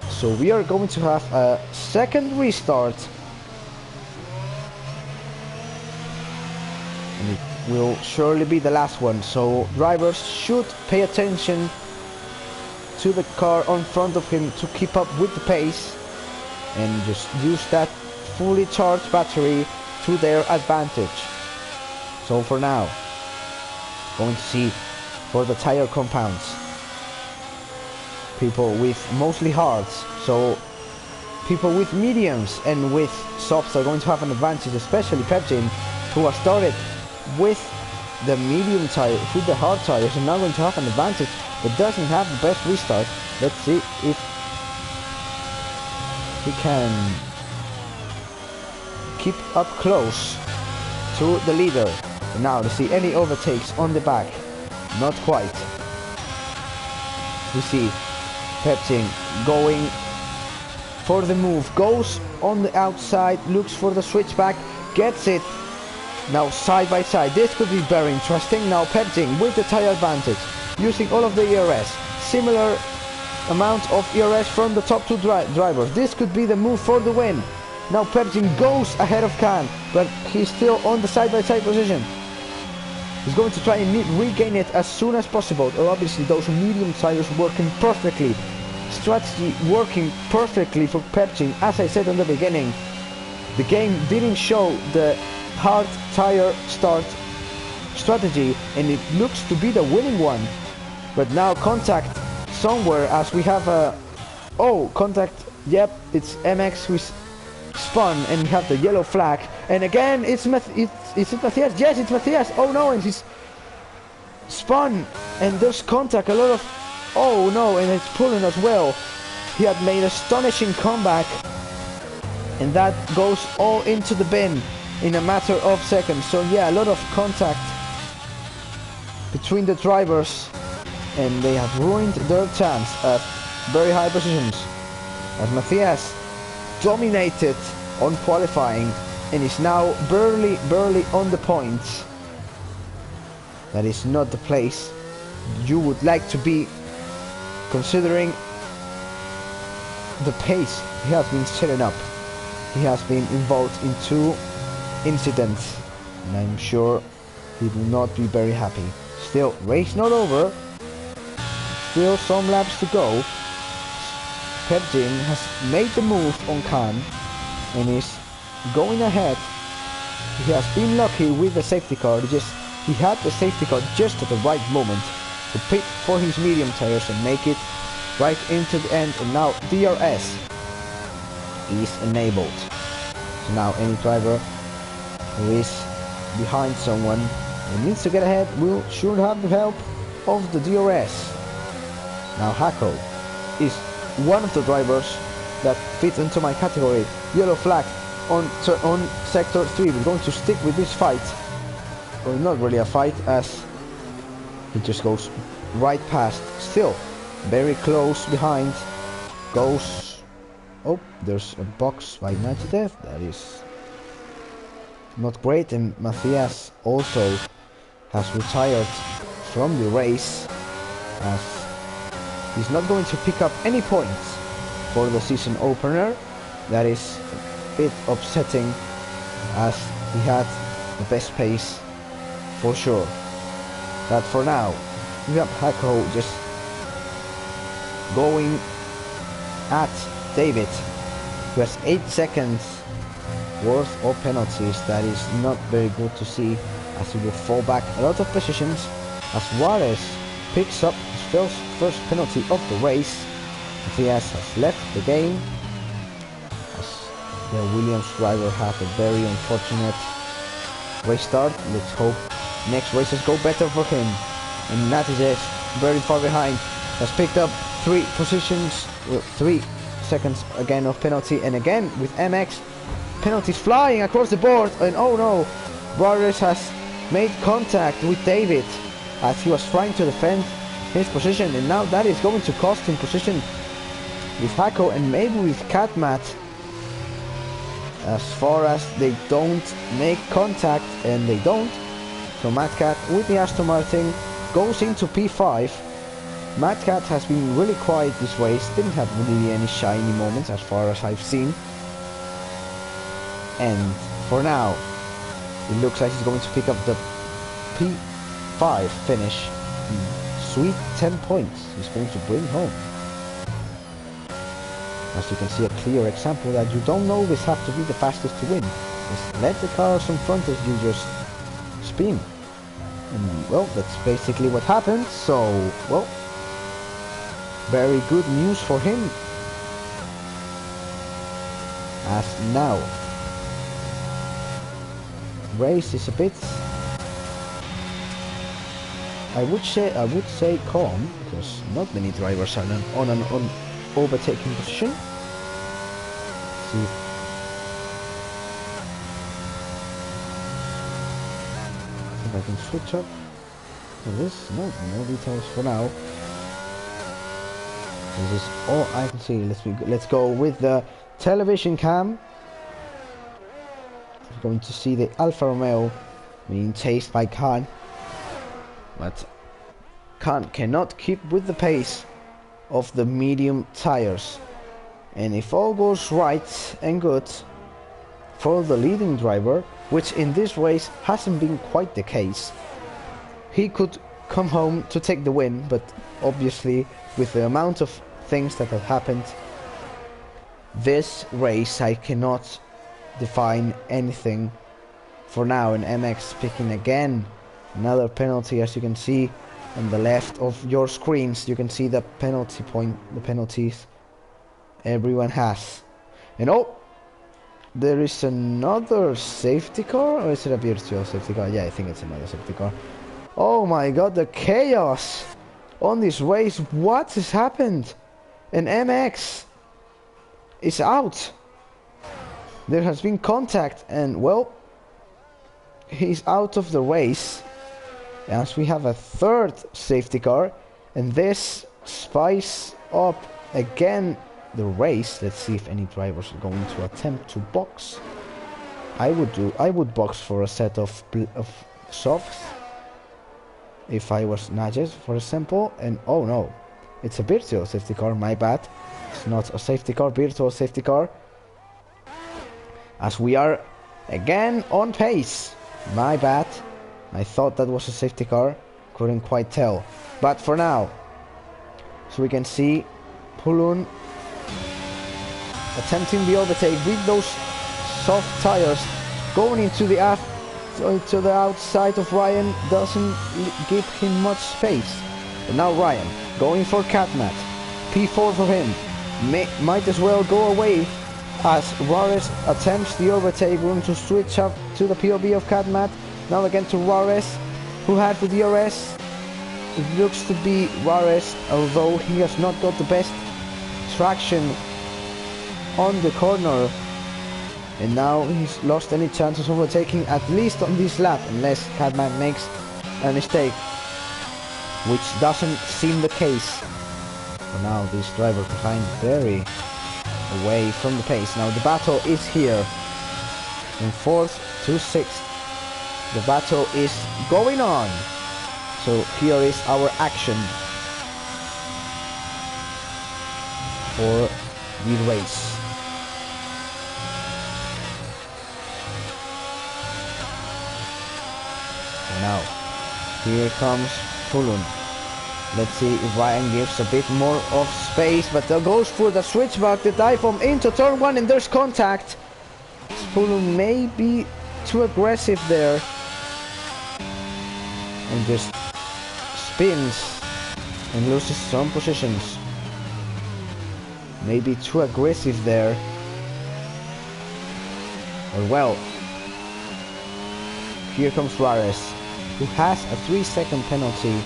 so we are going to have a second restart, and it will surely be the last one, so drivers should pay attention to the car in front of him to keep up with the pace and just use that fully charged battery to their advantage. So for now, going to see for the tire compounds, people with mostly hards, so people with mediums and with softs are going to have an advantage, especially Pepsin, who has started with the medium tire, with the hard tires, and now going to have an advantage, but doesn't have the best restart. Let's see if he can keep up close to the leader. And now to see any overtakes on the back. Not quite. We see Pepsin going for the move, goes on the outside, looks for the switchback, gets it. Now side by side, this could be very interesting. Now Pepsin with the tire advantage, using all of the ERS, similar amount of ERS from the top two drivers. This could be the move for the win. Now Pepsin goes ahead of Khan, but he's still on the side by side position. He's going to try and regain it as soon as possible. Obviously those medium tires working perfectly. Strategy working perfectly for Pepsin. As I said in the beginning, the game didn't show the hard tire start strategy, and it looks to be the winning one. But now contact somewhere, as we have a... Oh, contact, yep, it's MX who's spun, and we have the yellow flag. And again, is it Matthias? Yes, it's Matthias. Oh no, and he's spun, and there's contact, a lot of... Oh no, and it's pulling as well. He had made astonishing comeback, and that goes all into the bin in a matter of seconds. So yeah, a lot of contact between the drivers, and they have ruined their chance at very high positions, as Matthias dominated on qualifying and is now barely on the points. That is not the place you would like to be, considering the pace he has been setting up. He has been involved in 2 incident, and I'm sure he will not be very happy. Still, race not over. Still some laps to go. Pepjin has made the move on Khan and is going ahead. He has been lucky with the safety car. He had the safety car just at the right moment to pit for his medium tires and make it right into the end, and now DRS is enabled. So now any driver who is behind someone and needs to get ahead should have the help of the DRS. Now Hako is one of the drivers that fit into my category. Yellow flag on sector 3. We're going to stick with this fight. Well, not really a fight, as he just goes right past. Still very close behind. Goes... Oh, there's a box by 90 Death. That is not great. And Matthias also has retired from the race, as he's not going to pick up any points for the season opener. That is a bit upsetting, as he had the best pace for sure. But for now, we have Hako just going at David, who has 8 seconds worth of penalties. That is not very good to see, as he will fall back a lot of positions, as Juarez picks up his first penalty of the race. Matthias has left the game, as the Williams driver had a very unfortunate race start. Let's hope next races go better for him. And Natizes, very far behind, has picked up 3 positions, 3 seconds again of penalty, and again with MX penalties flying across the board. And oh no, Juarez has made contact with David as he was trying to defend his position, and now that is going to cost him position with Hako and maybe with Catmat, as far as they don't make contact, and they don't. So Mad Cat with the Aston Martin goes into P5. Mad Cat has been really quiet this race, didn't have really any shiny moments as far as I've seen. And for now, it looks like he's going to pick up the P5 finish. Sweet 10 points he's going to bring home. As you can see, a clear example that you don't always have to be the fastest to win. Just let the cars in front of you just spin. And well, that's basically what happened. So, well, very good news for him. As now, race is a bit, I would say calm, because not many drivers are on an overtaking position. See if I can switch up to this. No details for now. This is all I can see. Let's go with the television cam. We're going to see the Alfa Romeo being chased by Khan, but Khan cannot keep with the pace of the medium tires. And if all goes right and good for the leading driver, which in this race hasn't been quite the case, he could come home to take the win. But obviously, with the amount of things that have happened this race, I cannot define anything for now. And MX picking again another penalty. As you can see on the left of your screens, you can see the penalty point, the penalties everyone has. And oh, there is another safety car, or is it a virtual safety car? Yeah, I think it's another safety car. Oh my god, the chaos on this race. What has happened? And MX is out. There has been contact, and well, he's out of the race, as we have a third safety car, and this spice up again the race. Let's see if any drivers are going to attempt to box. I would box for a set of softs if I was Nages, for example. And oh no, it's a virtual safety car, my bad. It's not a safety car, virtual safety car. As we are Again on pace. My bad. I thought that was a safety car. Couldn't quite tell. But for now, so we can see Pulun attempting the overtake with those soft tires, going into the outside of Ryan, doesn't give him much space. But now Ryan going for Catmat. P4 for him. Might as well go away as Juarez attempts the overtake. We're going to switch up to the POV of Catmat. Now again to Juarez, who had the ERS. It looks to be Juarez, although he has not got the best traction on the corner. And now he's lost any chances of overtaking, at least on this lap, unless Catman makes a mistake, which doesn't seem the case. For now, this driver behind very away from the pace. Now the battle is here. From 4th to 6th, the battle is going on. So here is our action for the race. And now, here comes Pulun. Let's see if Ryan gives a bit more of space, but there goes for the switchback, the dive bomb into turn 1, and there's contact. Pulun may be too aggressive there, and just spins and loses some positions. Maybe too aggressive there. Or well, here comes Juarez, who has a 3-second penalty,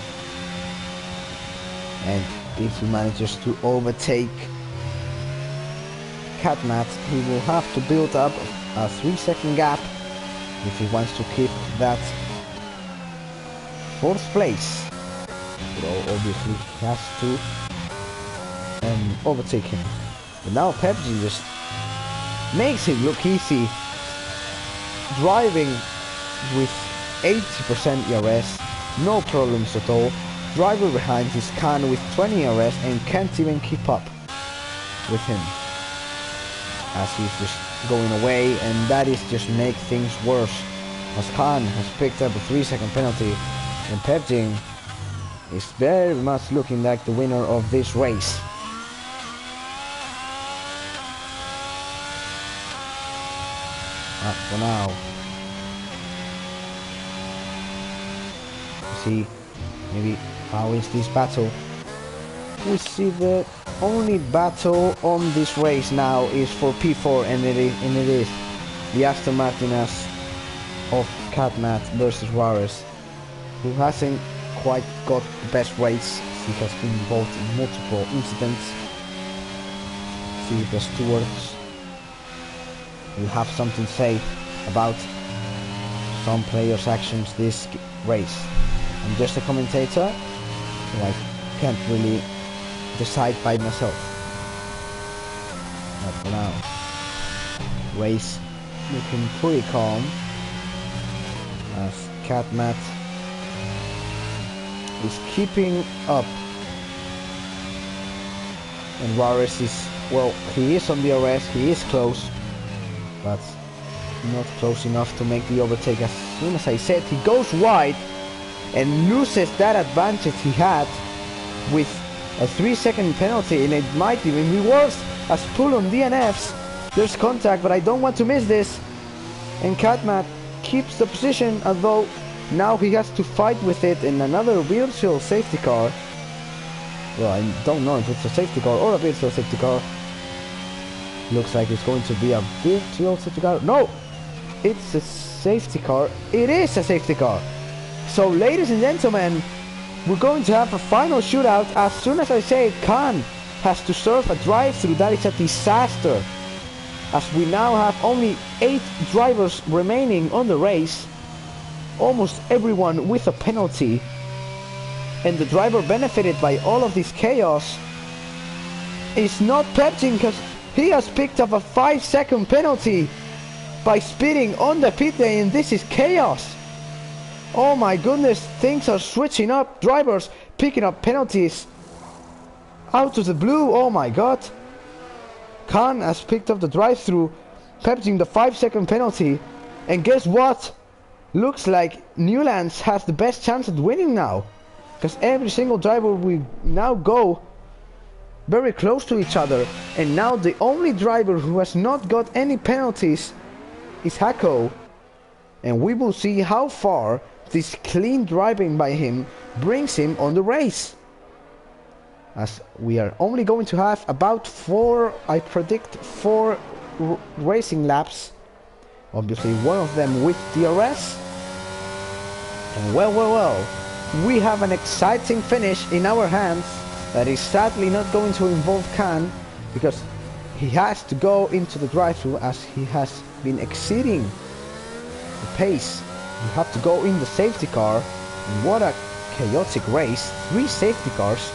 and if he manages to overtake Catmat, he will have to build up a 3-second gap if he wants to keep that 4th place. But obviously he has to overtake him. But now Pepsi just makes it look easy, driving with 80% ERS, no problems at all. Driver behind is Khan with 20 ERS and can't even keep up with him, as he's just going away, and that is just make things worse, as Khan has picked up a 3-second penalty, and Pepsi is very much looking like the winner of this race. For now, see maybe how is this battle. We see the only battle on this race now is for P4, and it is the Aston Martinez of Catmat versus Juarez, who hasn't quite got the best race. He has been involved in multiple incidents. See if the stewards will have something to say about some players' actions this race. I'm just a commentator, so I can't really decide by myself. But for now, race looking pretty calm, as Catmat is keeping up, and Juarez is, well, he is on the ERS, he is close, but not close enough to make the overtake. As soon as I said, he goes wide and loses that advantage he had with a 3-second penalty, and it might even be worse as Pulun DNFs. There's contact, but I don't want to miss this, and Catmat keeps the position, although now he has to fight with it in another virtual safety car. Well, I don't know if it's a safety car or a virtual safety car. Looks like it's going to be a virtual safety car. No! It's a safety car. It is a safety car. So, ladies and gentlemen, we're going to have a final shootout. As soon as I say it, Khan has to serve a drive-through. That is a disaster, as we now have only 8 drivers remaining on the race, almost everyone with a penalty, and the driver benefited by all of this chaos is not Pepsi, because he has picked up a 5-second penalty by speeding on the pit lane, and this is chaos. Oh my goodness, things are switching up. Drivers picking up penalties out of the blue. Oh my god. Khan has picked up the drive-through, Pepsi the 5-second penalty, And guess what? Looks like Newlands has the best chance at winning now. Because every single driver will now go very close to each other. And now the only driver who has not got any penalties is Hako. And we will see how far this clean driving by him brings him on the race. As we are only going to have about 4, I predict 4 racing laps. Obviously one of them with DRS. And well, we have an exciting finish in our hands that is sadly not going to involve Khan, because he has to go into the drive-thru as he has been exceeding the pace. You have to go in the safety car. And what a chaotic race. 3 safety cars.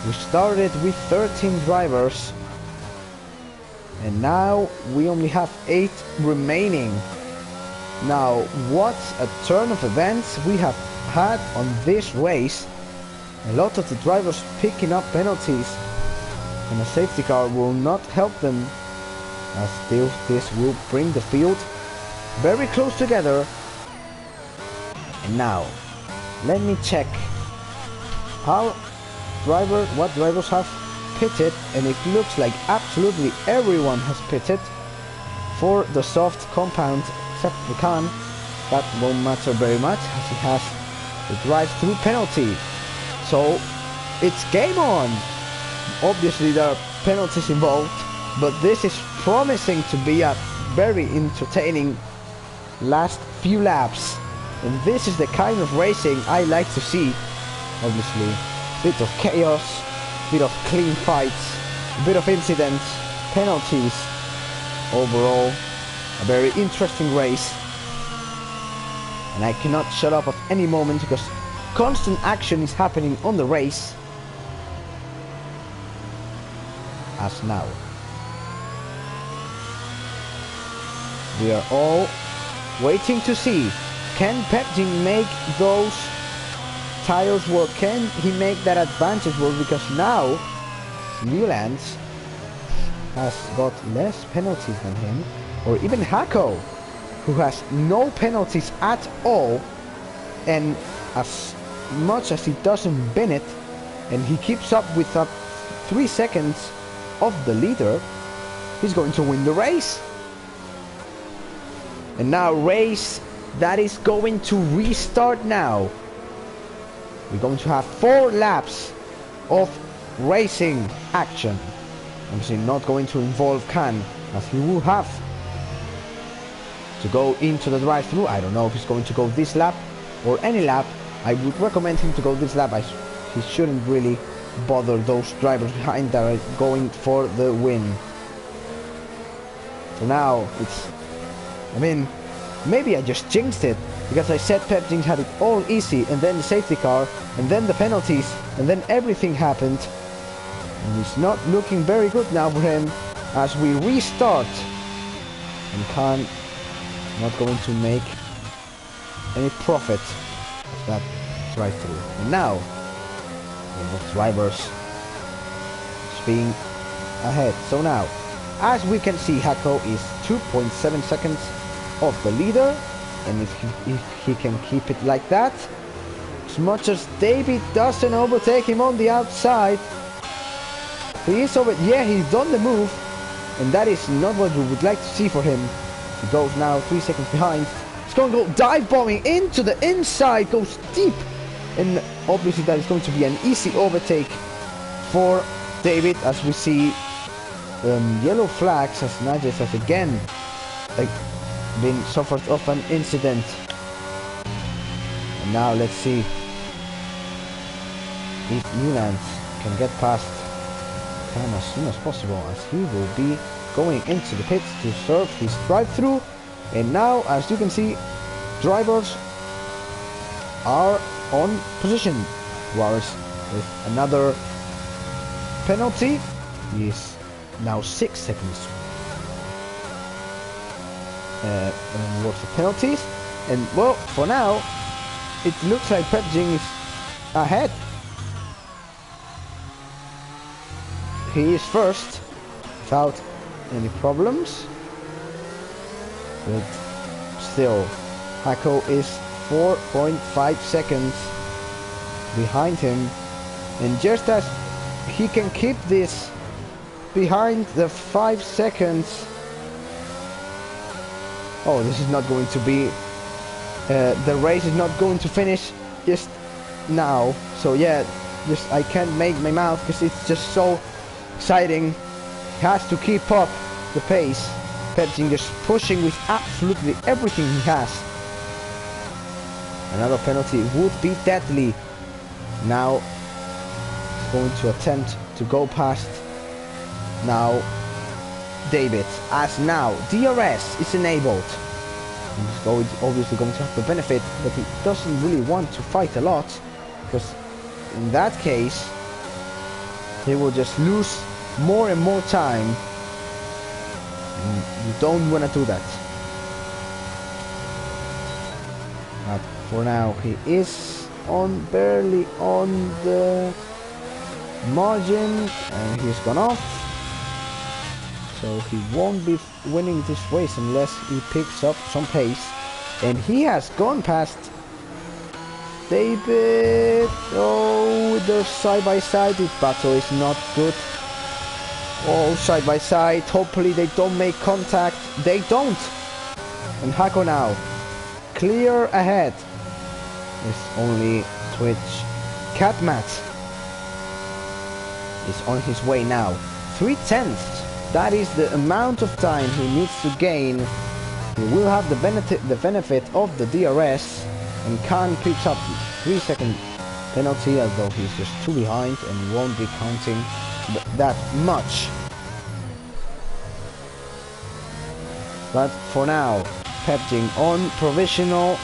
We started with 13 drivers. And now we only have 8 remaining. Now, what a turn of events we have had on this race. A lot of the drivers picking up penalties, and a safety car will not help them, as still this will bring the field very close together. And now, let me check what drivers have pitted, and it looks like absolutely everyone has pitted for the soft compound except for Khan. That won't matter very much as he has the drive-through penalty. So it's game on. Obviously there are penalties involved, but this is promising to be a very entertaining last few laps. And this is the kind of racing I like to see. Obviously, bit of chaos, bit of clean fights, a bit of incidents, penalties. Overall, a very interesting race. And I cannot shut up at any moment because constant action is happening on the race. As now. We are all waiting to see, can Pepjing make those tires work? Can he make that advantage work? Because now Newlands has got less penalties than him, or even Hako, who has no penalties at all, and as much as he doesn't bin it, and he keeps up with 3 seconds of the leader, he's going to win the race. And now race that is going to restart now. We're going to have 4 laps of racing action. Obviously not going to involve Khan, as he will have to go into the drive-thru. I don't know if he's going to go this lap or any lap. I would recommend him to go this lap. He shouldn't really bother those drivers behind that are going for the win. So now it's, I mean, maybe I just jinxed it, because I said Pepjing had it all easy, and then the safety car, and then the penalties, and then everything happened. And it's not looking very good now for him as we restart. And Khan not going to make any profit of that drive-thru. And now the drivers being ahead. So now, as we can see, Hako is 2.7 seconds off the leader, and if he can keep it like that, as much as David doesn't overtake him on the outside, he is over. Yeah, he's done the move, and that is not what we would like to see for him. He goes now 3 seconds behind. He's going to go dive bombing into the inside, goes deep, and obviously that is going to be an easy overtake for David, as we see yellow flags as Najes has again been suffered of an incident. And now let's see if Newlands can get past Khan as soon as possible, as he will be going into the pits to serve his drive-thru. And now, as you can see, drivers are on position. Whereas with another penalty, he is now 6 seconds worth of penalties. And well, for now it looks like Pepjing is ahead. He is first without any problems, with still. Hako is 4.5 seconds behind him, and just as he can keep this behind the 5 seconds. Oh, this is not going to be the race is not going to finish just now. So yeah, just I can't make my mouth because it's just so exciting. He has to keep up the pace. Pepsin just pushing with absolutely everything he has. Another penalty would be deadly. Now he's going to attempt to go past now David, as now DRS is enabled. He's obviously going to have the benefit, but he doesn't really want to fight a lot, because in that case he will just lose more and more time. You don't want to do that. But for now he is barely on the margin, and he's gone off. So he won't be winning this race unless he picks up some pace. And he has gone past David. Oh, they're side by side. This battle is not good. Oh, side by side. Hopefully they don't make contact. They don't. And Hako now clear ahead. It's only Twitch. Catmat is on his way now. 3/10. That is the amount of time he needs to gain. He will have the benefit of the DRS, and Khan picks up 3-second penalty, although he's just too behind and won't be counting that much. But for now, Pepsin on provisional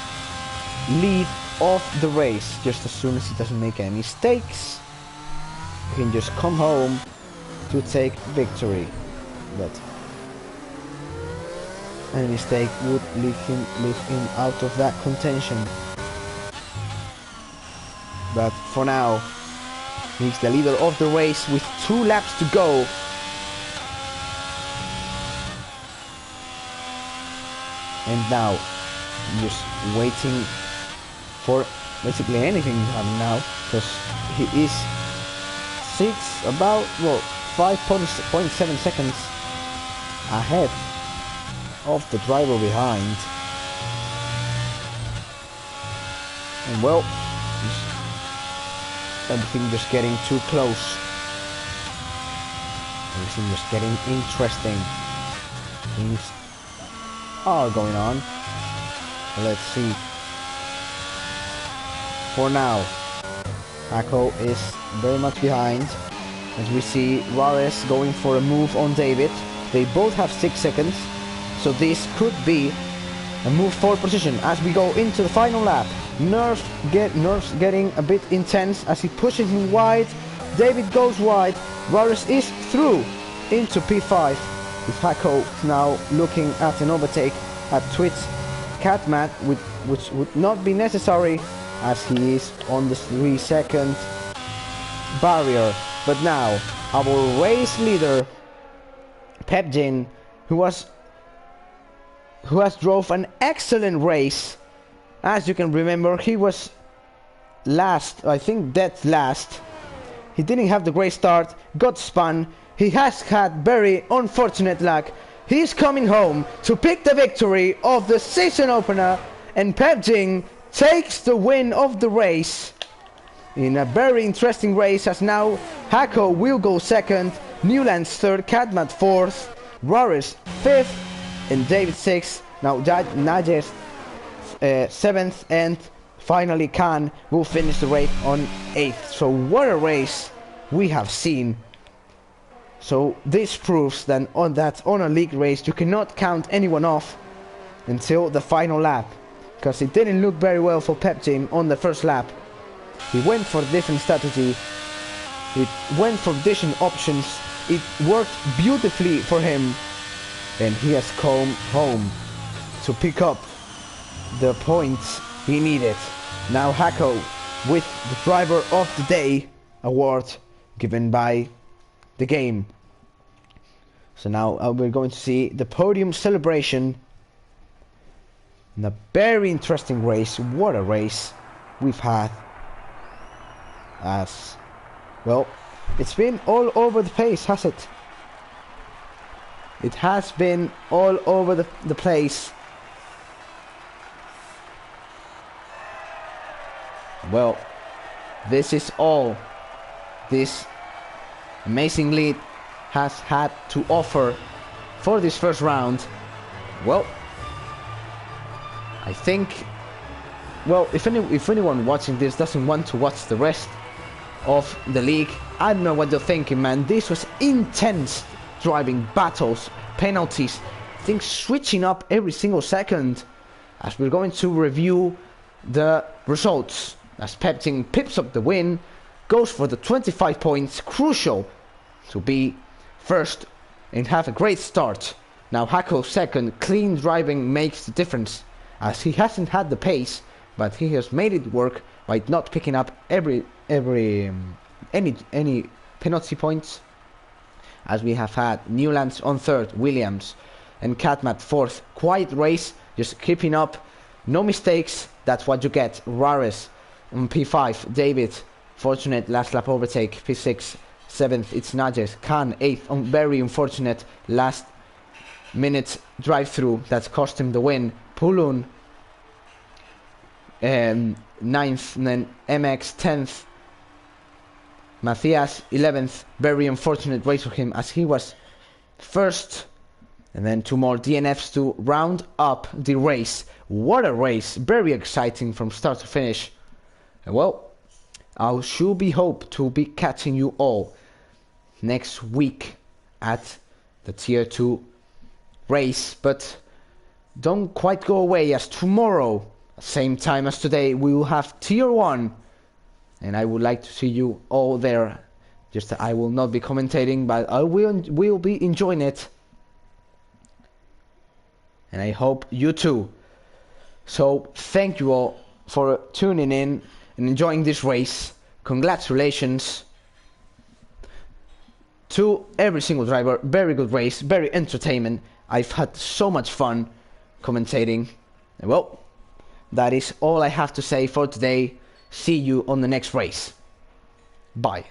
lead of the race. Just as soon as he doesn't make any mistakes, he can just come home to take victory. But any mistake would leave him out of that contention. But for now, he's the leader of the race with 2 laps to go. And now, just waiting for basically anything to happen now, because he is 5.7 seconds ahead of the driver behind. And well, everything just getting too close. Everything just getting interesting. Things are going on. Let's see. For now, Hako is very much behind. As we see Rares going for a move on David. They both have 6 seconds, so this could be a move for position as we go into the final lap. Nerf's getting a bit intense as he pushes him wide. David goes wide. Rares is through into P5. With Hako now looking at an overtake at Twitch Catmat, which would not be necessary as he is on the 3-second barrier. But now our race leader Pepsin, who has drove an excellent race. As you can remember, he was last, I think dead last. He didn't have the great start, got spun. He has had very unfortunate luck. He's coming home to pick the victory of the season opener, and Pepsin takes the win of the race in a very interesting race, as now Hako will go second, Newlands third, Catmat fourth, Rares fifth, and David sixth. Now Najes seventh, and finally Khan will finish the race on eighth. So what a race we have seen. So this proves that on a league race you cannot count anyone off until the final lap, because it didn't look very well for Pepsin on the first lap. He went for a different strategy. He went for different options. It worked beautifully for him, and he has come home to pick up the points he needed. Now Hako with the Driver of the Day award given by the game. So now we're going to see the podium celebration. And a very interesting race. What a race we've had. As well, it's been all over the place, has it? It has been all over the place. Well, this is all this amazing lead has had to offer for this first round. Well, I think, well, if anyone watching this doesn't want to watch the rest of the league, I don't know what you're thinking, man. This was intense driving, battles, penalties, things switching up every single second, as we're going to review the results. As Peptin pips up the win, goes for the 25 points, crucial to be first and have a great start. Now Hako second, clean driving makes the difference, as he hasn't had the pace, but he has made it work by not picking up any penalty points. As we have had Newlands on third, Williams and Catmat fourth. Quiet race, just keeping up, no mistakes. That's what you get. Rares on P5, David fortunate last lap overtake, P6, 7th it's Nages, Khan 8th on very unfortunate last minute drive through that cost him the win, Pulun 9th, and then MX 10th, Matthias 11th, very unfortunate race for him as he was first, and then two more DNFs to round up the race. What a race, very exciting from start to finish. And well, I should be hope to be catching you all next week at the tier 2 race, but don't quite go away, as tomorrow, same time as today, we will have tier 1, and I would like to see you all there. Just I will not be commentating, but I will be enjoying it, and I hope you too. So thank you all for tuning in and enjoying this race. Congratulations to every single driver. Very good race, very entertainment. I've had so much fun commentating. And well, that is all I have to say for today. See you on the next race. Bye.